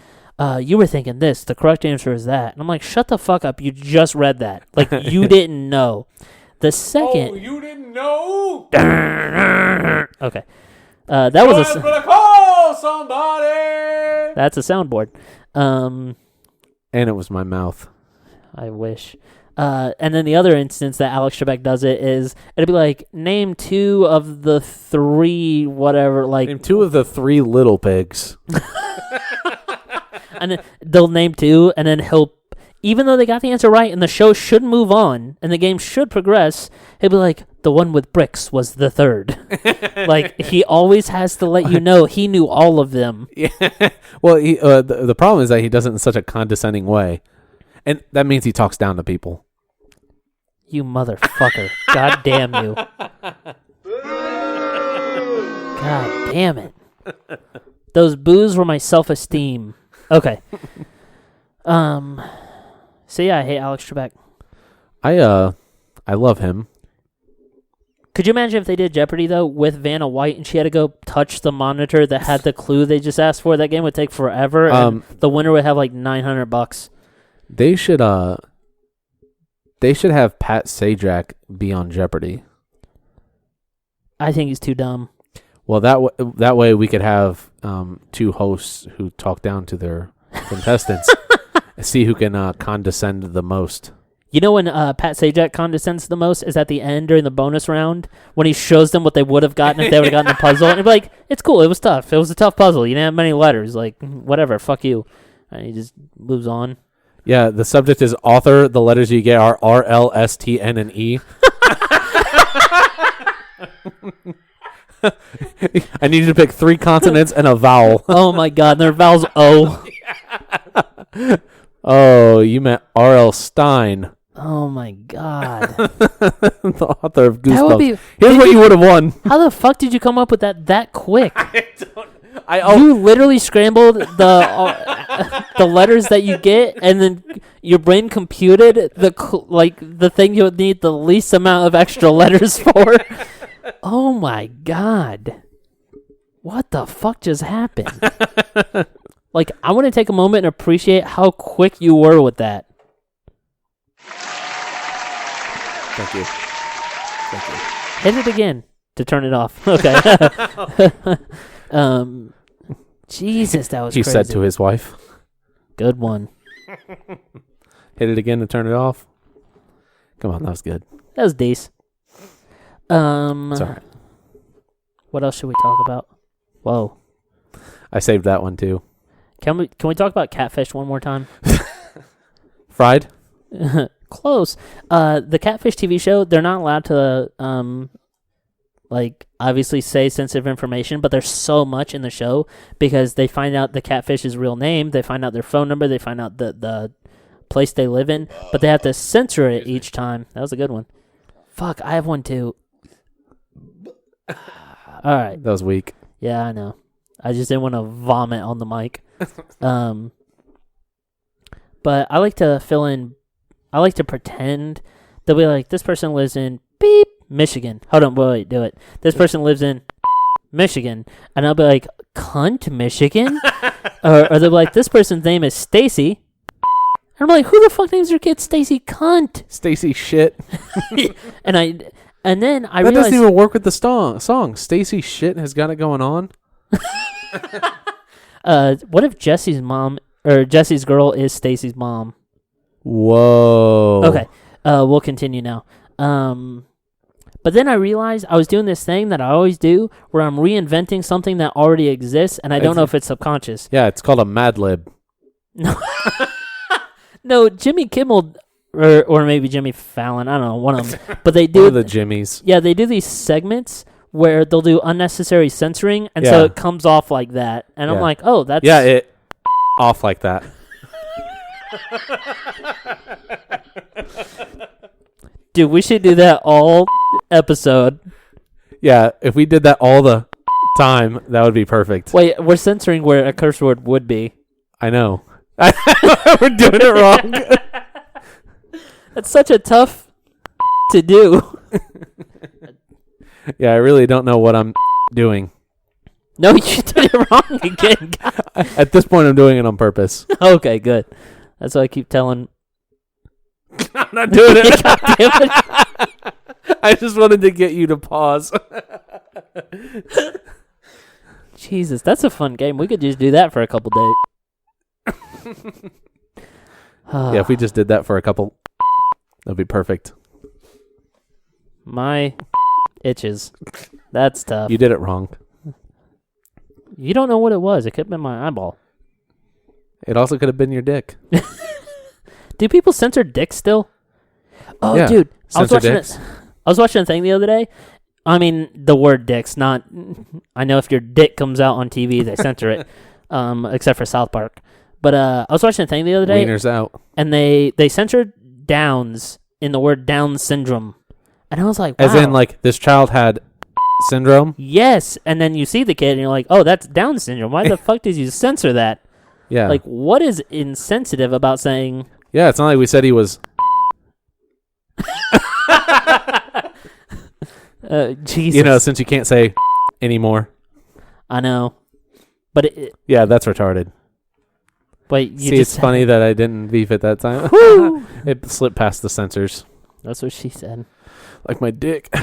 you were thinking this. The correct answer is that. And I'm like, shut the fuck up. You just read that. Like, you didn't know. The second... Oh, you didn't know? Okay. That was a... gonna call somebody! That's a soundboard. And it was my mouth. I wish. And then the other instance that Alex Trebek does it is, it'll be like, name two of the three whatever, like... Name two of the three little pigs. And then they'll name two, and then he'll... Even though they got the answer right, and the show should move on, and the game should progress, he'll be like, the one with bricks was the third. Like, he always has to let you know he knew all of them. Yeah. Well, the problem is that he does it in such a condescending way. And that means he talks down to people. You motherfucker. God damn you. God damn it. Those boos were my self-esteem. Okay. So yeah, I hate Alex Trebek. I love him. Could you imagine if they did Jeopardy, though, with Vanna White, and she had to go touch the monitor that had the clue they just asked for? That game would take forever, and the winner would have like $900. They should have Pat Sajak be on Jeopardy. I think he's too dumb. Well, that way we could have two hosts who talk down to their contestants, see who can condescend the most. You know when Pat Sajak condescends the most is at the end during the bonus round when he shows them what they would have gotten if they would have gotten the puzzle. And he'd be like, it's cool. It was tough. It was a tough puzzle. You didn't have many letters. Like, whatever. Fuck you. And he just moves on. Yeah, the subject is author. The letters you get are R, L, S, T, N, and E. I need you to pick 3 consonants and a vowel. Oh, my God. And their vowel's O. Oh, you meant R.L. Stein. Oh, my God. The author of That would be... Goosebumps. Here's what you would have won. How the fuck did you come up with that quick? I You literally scrambled the letters that you get, and then your brain computed the thing you would need the least amount of extra letters for. Oh my God. What the fuck just happened? Like, I want to take a moment and appreciate how quick you were with that. Thank you. Hit it again to turn it off. Okay. Jesus, that was He crazy. said to his wife. Good one. Hit it again to turn it off. Come on, that was good. That was decent. It's all right. What else should we talk about? Whoa. I saved that one too. Can we talk about Catfish one more time? Fried? Close. The Catfish TV show, they're not allowed to like obviously say sensitive information, but there's so much in the show because they find out the catfish's real name, they find out their phone number, they find out the place they live in, but they have to censor it each time. That was a good one. Fuck, I have one too. All right. That was weak. Yeah, I know. I just didn't want to vomit on the mic. But I like to fill in. I like to pretend. They'll be like, this person lives in beep Michigan. Hold on, wait, do it. This person lives in Michigan, and I'll be like, cunt Michigan, or they'll be like, this person's name is Stacy. And I'm like, who the fuck names their kid Stacy? Cunt. Stacy shit. And then I that realized doesn't even work with the song. Stacy shit has got it going on. what if Jesse's mom or Jesse's girl is Stacy's mom? Whoa. Okay. We'll continue now. But then I realized I was doing this thing that I always do where I'm reinventing something that already exists, and I don't know if it's subconscious. Yeah, it's called a Mad Lib. No, Jimmy Kimmel or maybe Jimmy Fallon, I don't know, one of them. But they do One of the Jimmys. Yeah, they do these segments where they'll do unnecessary censoring, and so it comes off like that. And I'm like, oh, that's... Yeah, it off like that. Dude, we should do that all episode. Yeah, if we did that all the time, that would be perfect. Wait, we're censoring where a curse word would be. I know. We're doing it wrong. That's such a tough to do. Yeah, I really don't know what I'm doing. No, you did it wrong again. At this point, I'm doing it on purpose. Okay, good. That's what I keep telling. I'm not doing it. God damn it. I just wanted to get you to pause. Jesus, that's a fun game. We could just do that for a couple days. Yeah, if we just did that for a couple, that'd be perfect. My itches. That's tough. You did it wrong. You don't know what it was. It could have been my eyeball. It also could have been your dick. Do people censor dicks still? Oh, Yeah. dude. I Censor was watching a thing the other day. I mean, the word dicks, not... I know if your dick comes out on TV, they censor it. Except for South Park. But I was watching a thing the other day. Wieners out. And they censored Downs in the word Down syndrome. And I was like, wow. As in, like, this child had syndrome? Yes. And then you see the kid and you're like, oh, that's Down syndrome. Why the fuck did you censor that? Yeah. Like, what is insensitive about saying... Yeah, it's not like we said he was... Jesus. You know, since you can't say anymore. I know. But Yeah, that's retarded. Wait, you See, just it's funny that I didn't beef at that time. It slipped past the censors. That's what she said. Like my dick.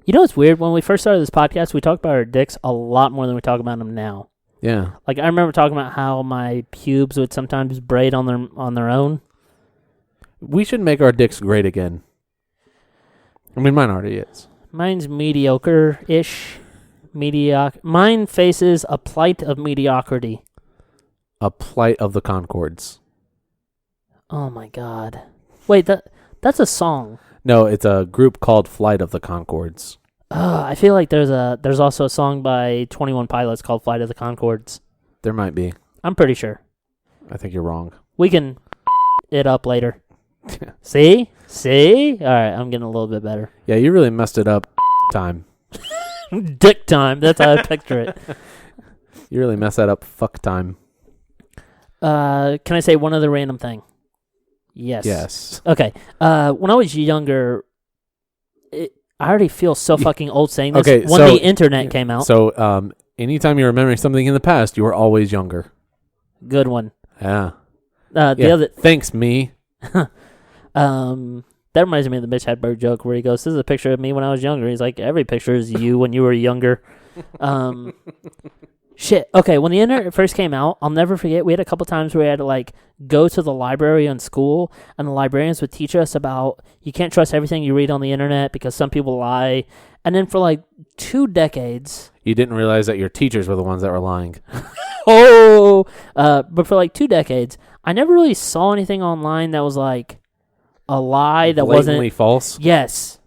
You know what's weird? When we first started this podcast, we talked about our dicks a lot more than we talk about them now. Yeah. Like, I remember talking about how my pubes would sometimes braid on their own. We should make our dicks great again. I mean, mine already is. Mine's mediocre-ish. Mine faces a plight of mediocrity. A plight of the Concords. Oh, my God. Wait, that's a song. No, it's a group called Flight of the Concords. I feel like there's also a song by 21 Pilots called Flight of the Concords. There might be. I'm pretty sure. I think you're wrong. We can it up later. See? All right, I'm getting a little bit better. Yeah, you really messed it up. Time. Dick time. That's how I picture it. You really messed that up. Fuck time. Can I say one other random thing? Yes. Yes. Okay. When I was younger, I already feel so fucking old saying this. Okay, when the internet came out. So, anytime you're remembering something in the past, you were always younger. Good one. Yeah. The other. Thanks, me. That reminds me of the Mitch Hedberg joke where he goes, "This is a picture of me when I was younger." He's like, "Every picture is you when you were younger." Shit. Okay, when the internet first came out, I'll never forget. We had a couple times where we had to like go to the library in school, and the librarians would teach us about you can't trust everything you read on the internet because some people lie. And then for like 2 decades, You didn't realize that your teachers were the ones that were lying. but for like 2 decades, I never really saw anything online that was like a lie that Blatantly wasn't false. Yes.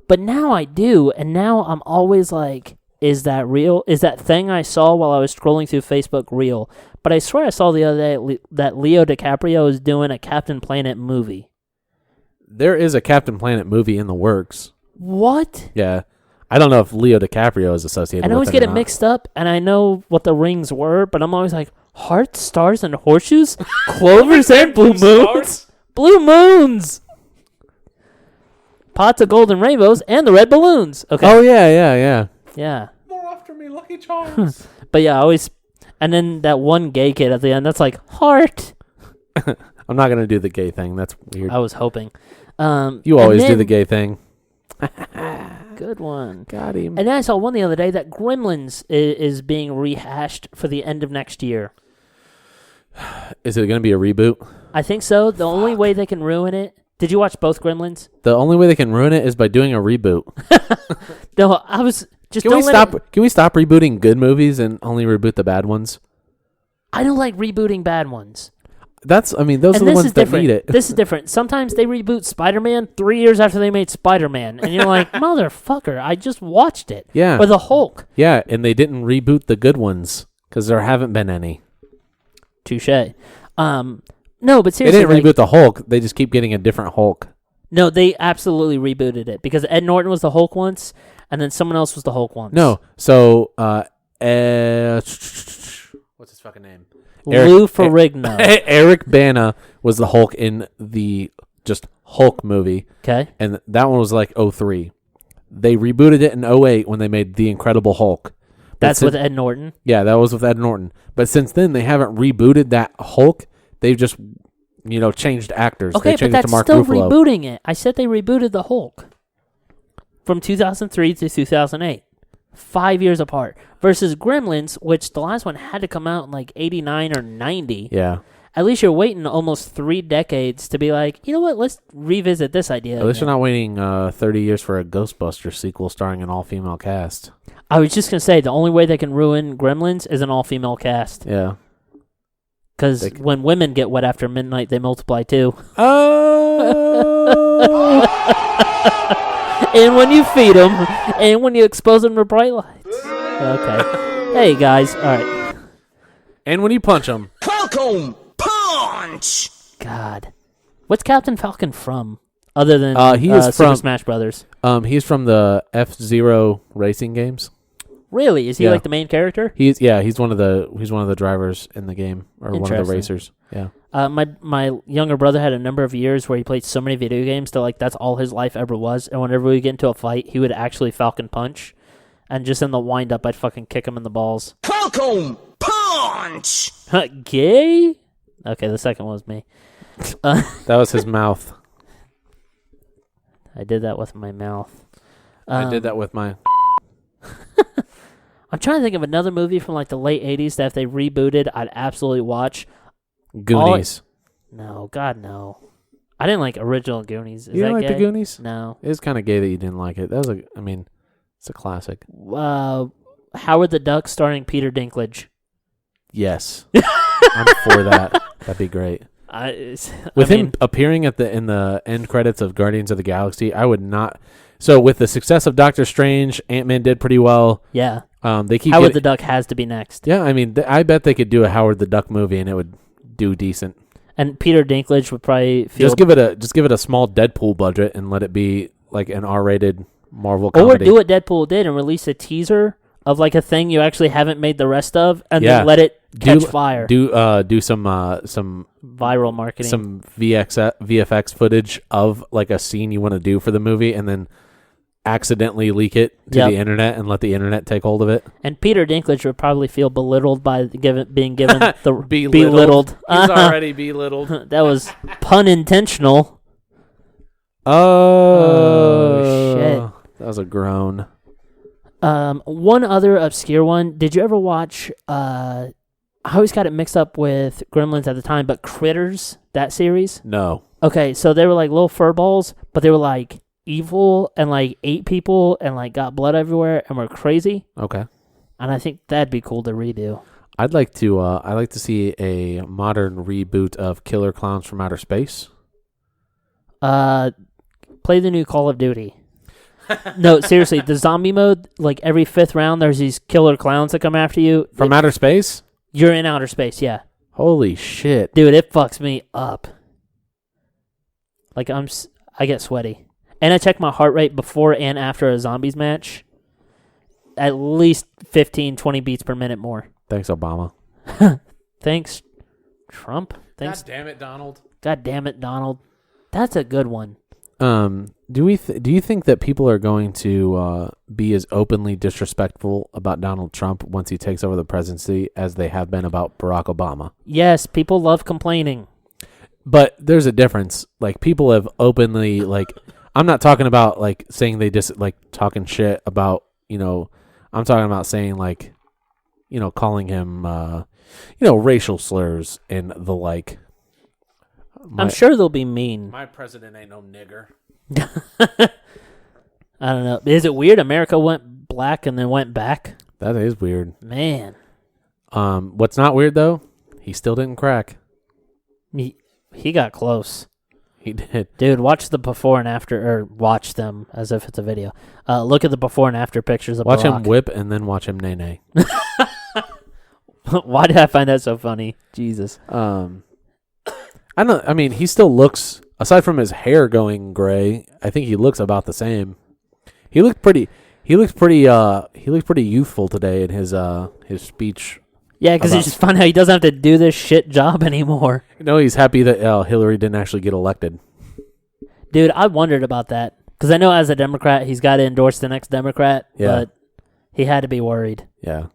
But now I do, and now I'm always like, is that real? Is that thing I saw while I was scrolling through Facebook real? But I swear I saw the other day that Leo DiCaprio is doing a Captain Planet movie. There is a Captain Planet movie in the works. What? Yeah. I don't know if Leo DiCaprio is associated with it. I always get it mixed up, and I know what the rings were, but I'm always like, hearts, stars, and horseshoes? Clovers and blue moons? Blue moons! Pots of golden rainbows and the red balloons. Okay. Oh, yeah. Yeah. More after me, Lucky Charms. But yeah, I always... And then that one gay kid at the end, that's like, heart. I'm not going to do the gay thing. That's weird. I was hoping. You always do the gay thing. Good one. Got him. And then I saw one the other day that Gremlins is being rehashed for the end of next year. Is it going to be a reboot? I think so. The only way they can ruin it... Did you watch both Gremlins? The only way they can ruin it is by doing a reboot. No, I was just... Can we stop rebooting good movies and only reboot the bad ones? I don't like rebooting bad ones. Those are the ones that need it. This is different. Sometimes they reboot Spider-Man 3 years after they made Spider-Man. And you're like, motherfucker, I just watched it. Yeah. Or the Hulk. Yeah, and they didn't reboot the good ones because there haven't been any. Touche. No, but They seriously. didn't reboot the Hulk. They just keep getting a different Hulk. No, they absolutely rebooted it because Ed Norton was the Hulk once, and then someone else was the Hulk once. No, so what's his fucking name? Lou Ferrigno. Eric Bana was the Hulk in the just Hulk movie. Okay. And that one was like 03. They rebooted it in 08 when they made The Incredible Hulk. That's with Ed Norton? Yeah, that was with Ed Norton. But since then, they haven't rebooted that Hulk. They've just, changed actors. Okay, they changed but it to that's Mark still Ruffalo. rebooting it. I said they rebooted the Hulk from 2003 to 2008. 5 years apart. Versus Gremlins, which the last one had to come out in like 89 or 90. Yeah. At least you're waiting almost 3 decades to be like, you know what, let's revisit this idea. At least you're not waiting 30 years for a Ghostbusters sequel starring an all-female cast. I was just going to say, the only way they can ruin Gremlins is an all-female cast. Yeah. Because when women get wet after midnight, they multiply too. Oh! And when you feed them, and when you expose them to bright lights. Okay. Hey, guys. All right. And when you punch them. Falcon punch. God. What's Captain Falcon from? Other than he is Super from Smash Brothers. He's from the F-Zero racing games. Really? Is he Yeah. like the main character? He's one of the drivers in the game, or one of the racers. Yeah. My younger brother had a number of years where he played so many video games that like that's all his life ever was. And whenever we get into a fight, he would actually Falcon punch, and just in the wind up, I'd fucking kick him in the balls. Falcon punch. Gay? Okay, the second one was me. That was his mouth. I did that with my mouth. I did that with my... I'm trying to think of another movie from like the late 80s that if they rebooted, I'd absolutely watch. Goonies. No, God, no. I didn't like original Goonies. Is You that didn't like gay? the Goonies? No. It was kind of gay that you didn't like it. That was it's a classic. Howard the Duck starring Peter Dinklage. Yes. I'm for that. That'd be great. With him appearing in the end credits of Guardians of the Galaxy, I would not. So with the success of Doctor Strange, Ant-Man did pretty well. Yeah. They keep Howard the Duck has to be next. Yeah, I bet they could do a Howard the Duck movie and it would do decent. And Peter Dinklage would probably feel... Just give it a small Deadpool budget and let it be like an R-rated Marvel comedy. Or do what Deadpool did and release a teaser of like a thing you actually haven't made the rest of, and then let it catch fire. Do some viral marketing, some VFX footage of like a scene you want to do for the movie, and then accidentally leak it to the internet and let the internet take hold of it. And Peter Dinklage would probably feel belittled by being given the belittled. He's already belittled. That was pun intentional. Oh shit! That was a groan. One other obscure one. Did you ever watch? I always got it mixed up with Gremlins at the time, but Critters, that series. No. Okay, so they were like little fur balls, but they were like evil and like ate people and like got blood everywhere and were crazy. Okay. And I think that'd be cool to redo. I'd like to see a modern reboot of Killer Clowns from Outer Space. Play the new Call of Duty. No, seriously, the zombie mode, like every 5th round, there's these killer clowns that come after you. From outer space? You're in outer space, yeah. Holy shit. Dude, it fucks me up. Like, I get sweaty. And I check my heart rate before and after a zombies match. At least 15, 20 beats per minute more. Thanks, Obama. Thanks, Trump. Thanks. God damn it, Donald. God damn it, Donald. That's a good one. Do you think that people are going to be as openly disrespectful about Donald Trump once he takes over the presidency as they have been about Barack Obama? Yes, people love complaining. But there's a difference. Like, people have openly, like, I'm not talking about, like, saying they just, like, talking shit about, I'm talking about saying, like, calling him, racial slurs and the like. I'm sure they'll be mean. My president ain't no nigger. I don't know. Is it weird America went black and then went back? That is weird. Man. What's not weird, though? He still didn't crack. He got close. He did. Dude, watch the before and after, or watch them as if it's a video. Look at the before and after pictures of Watch Barack. him whip and then watch him nay-nay. Why did I find that so funny? Jesus. He still looks, aside from his hair going gray, I think he looks about the same. He looked pretty youthful today in his speech. Yeah, because it's just fun how he doesn't have to do this shit job anymore. He's happy that Hillary didn't actually get elected. Dude, I wondered about that. Because I know as a Democrat, he's got to endorse the next Democrat, but he had to be worried. Yeah.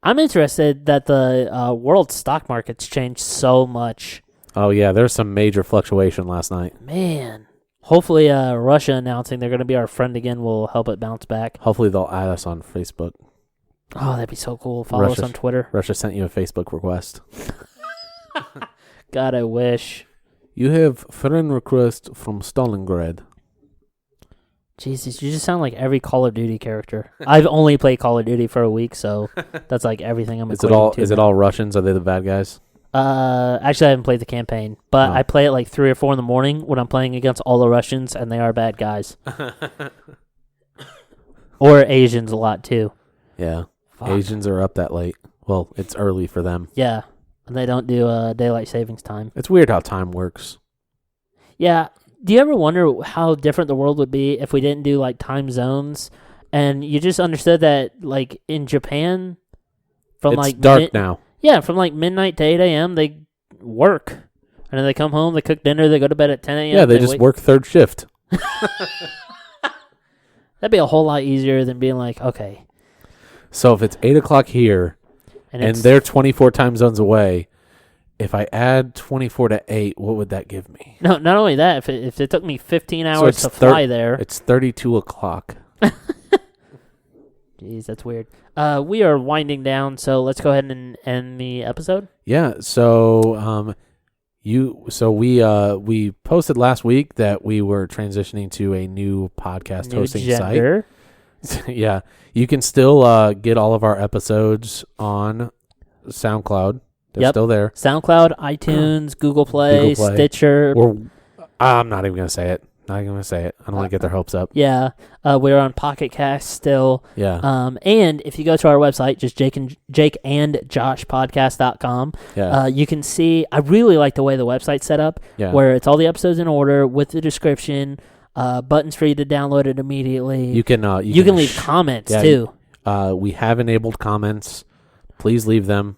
I'm interested that the world stock market's changed so much. Oh, yeah, there's some major fluctuation last night. Man. Hopefully Russia announcing they're going to be our friend again will help it bounce back. Hopefully they'll add us on Facebook. Oh, that'd be so cool. Follow us on Twitter. Russia sent you a Facebook request. God, I wish. You have friend request from Stalingrad. Jesus, you just sound like every Call of Duty character. I've only played Call of Duty for a week, so that's like everything I'm equating to. Is it all Russians? Are they the bad guys? Actually, I haven't played the campaign, but I play it like 3 or 4 in the morning when I'm playing against all the Russians, and they are bad guys. Or Asians a lot, too. Yeah. Fuck. Asians are up that late. Well, it's early for them. Yeah, and they don't do daylight savings time. It's weird how time works. Yeah. Do you ever wonder how different the world would be if we didn't do like time zones, and you just understood that like in Japan, It's dark now. Yeah, from like midnight to 8 a.m. they work, and then they come home, they cook dinner, they go to bed at 10 a.m. Yeah, they just work third shift. That'd be a whole lot easier than being like, okay. So if it's 8 o'clock here, and they're 24 time zones away, if I add 24 to 8, what would that give me? No, not only that, if it took me 15 hours to fly there. It's 32 o'clock. Jeez, that's weird. We are winding down, so let's go ahead and end the episode. Yeah, so we posted last week that we were transitioning to a new podcast hosting site. Yeah, you can still get all of our episodes on SoundCloud. They're still there. SoundCloud, iTunes, Google Play, Stitcher. I'm not even going to say it. I don't want to get their hopes up. Yeah. We're on Pocket Cast still. Yeah. And if you go to our website, just jakeandjoshpodcast.com, you can see, I really like the way the website's set up, where it's all the episodes in order with the description, buttons for you to download it immediately. You can leave comments too. We have enabled comments. Please leave them.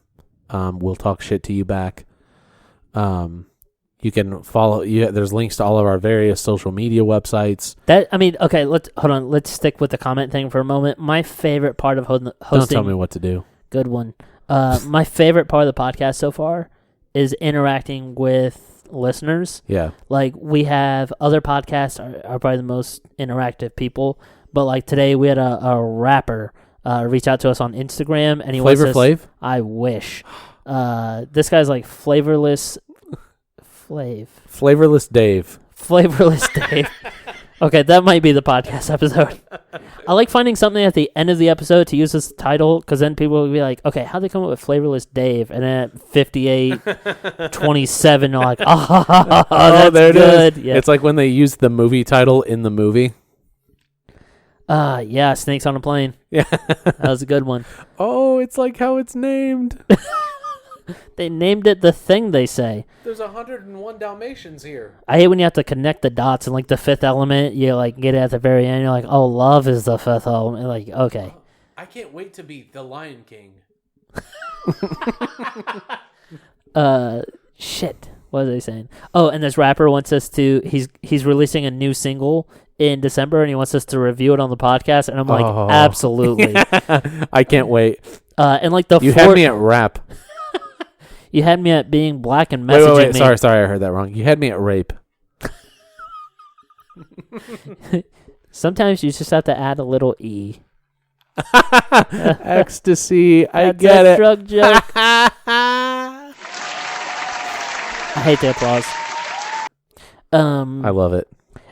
We'll talk shit to you back. You can follow. There's links to all of our various social media websites. Okay. Let's stick with the comment thing for a moment. My favorite part of hosting. Don't tell me what to do. Good one. My favorite part of the podcast so far is interacting with listeners. Yeah. Like, we have other podcasts are probably the most interactive people, but like today we had a rapper reach out to us on Instagram, and he Flavor Flav. I wish. This guy's like Flavorless Dave. Okay, that might be the podcast episode. I like finding something at the end of the episode to use as the title, because then people will be like, okay, how'd they come up with Flavorless Dave? And then at 58:27, they're like, that's there good. it is. Yeah. It's like when they use the movie title in the movie. Yeah, Snakes on a Plane. Yeah. That was a good one. Oh, it's like how it's named. They named it the thing they say. There's 101 Dalmatians here. I hate when you have to connect the dots and like the fifth element, you like get it at the very end. You're like, oh, love is the fifth element. Like, okay. I can't wait to be the Lion King. Shit. What was I saying? Oh, and this rapper wants us to. He's releasing a new single in December, and he wants us to review it on the podcast. And I'm like, absolutely. I can't wait. And like the you had me at rap. You had me at being black and messaging wait. me. Sorry, I heard that wrong. You had me at rape. Sometimes you just have to add a little E. Ecstasy. I That's get a it. drug joke. I hate the applause. I love it.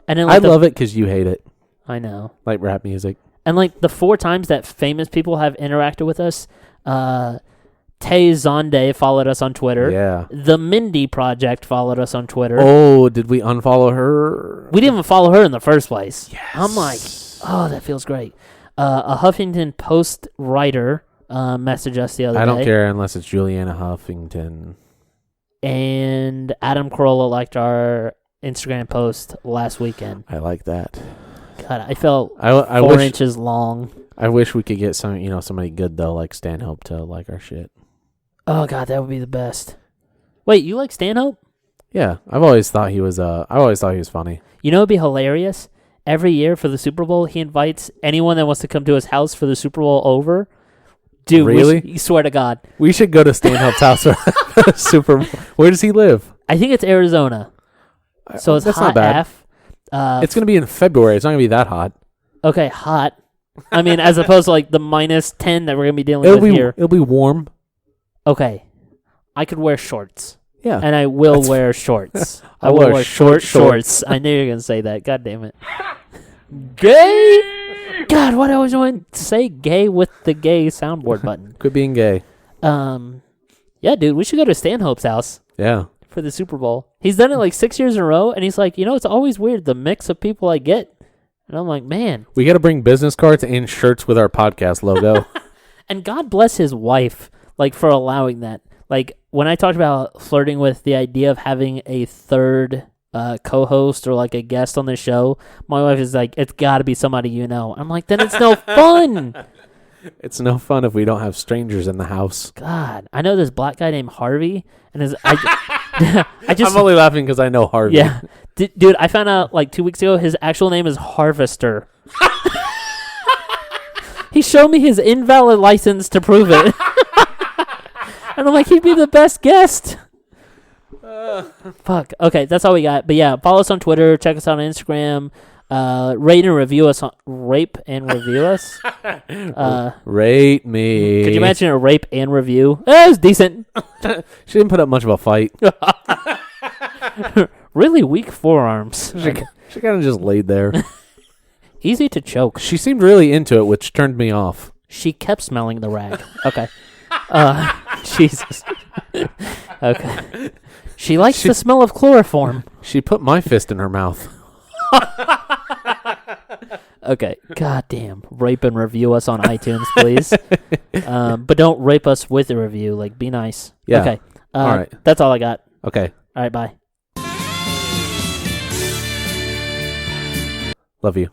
And then I love it because you hate it. I know. Like rap music. And like the 4 times that famous people have interacted with us, Tay Zonde followed us on Twitter. Yeah. The Mindy Project followed us on Twitter. Oh, did we unfollow her? We didn't even follow her in the first place. Yes. I'm like, oh, that feels great. A Huffington Post writer messaged us the other day. I don't care unless it's Juliana Huffington. And Adam Carolla liked our Instagram post last weekend. I like that. God, I felt I 4 wish, inches long. I wish we could get somebody good though, like Stanhope, to like our shit. Oh God, that would be the best. Wait, you like Stanhope? Yeah, I've always thought he was. I always thought he was funny. You know, it'd be hilarious. Every year for the Super Bowl, he invites anyone that wants to come to his house for the Super Bowl over. Dude, really? You swear to God. We should go to Stanhope's house for the Super Bowl. Where does he live? I think it's Arizona. So it's That's hot not bad. F. It's going to be in February. It's not going to be that hot. Okay, hot. I mean, as opposed to like the -10 that we're going to be dealing with here. It'll be warm. Okay. I could wear shorts. Yeah. And I will wear shorts. I I'll will wear wear short shorts. I knew you were going to say that. God damn it. Gay? God, why do I always want to say gay with the gay soundboard button? Quit being gay. Yeah, dude, we should go to Stanhope's house Yeah. for the Super Bowl. He's done it like 6 years in a row, and he's like, it's always weird, the mix of people I get. And I'm like, man. We got to bring business cards and shirts with our podcast logo. And God bless his wife, like, for allowing that. Like, when I talked about flirting with the idea of having a third co-host or, like, a guest on the show, my wife is like, it's got to be somebody you know. I'm like, then it's no fun. It's no fun if we don't have strangers in the house. God, I know this black guy named Harvey, and I just I'm only laughing because I know Harvey. Yeah. Dude, I found out like 2 weeks ago his actual name is Harvester. He showed me his invalid license to prove it. And I'm like, he'd be the best guest. Fuck. Okay, that's all we got. But yeah, follow us on Twitter. Check us out on Instagram. Rate and review us. Rape and review us. Rate me. Could you imagine a rape and review? It was decent. She didn't put up much of a fight. Really weak forearms. She kind of just laid there. Easy to choke. She seemed really into it, which turned me off. She kept smelling the rag. Okay. Jesus. Okay. She likes the smell of chloroform. She put my fist in her mouth. Okay. Goddamn. Rape and review us on iTunes, please. But don't rape us with a review. Like, be nice. Yeah. Okay. All right. That's all I got. Okay. All right. Bye. Love you.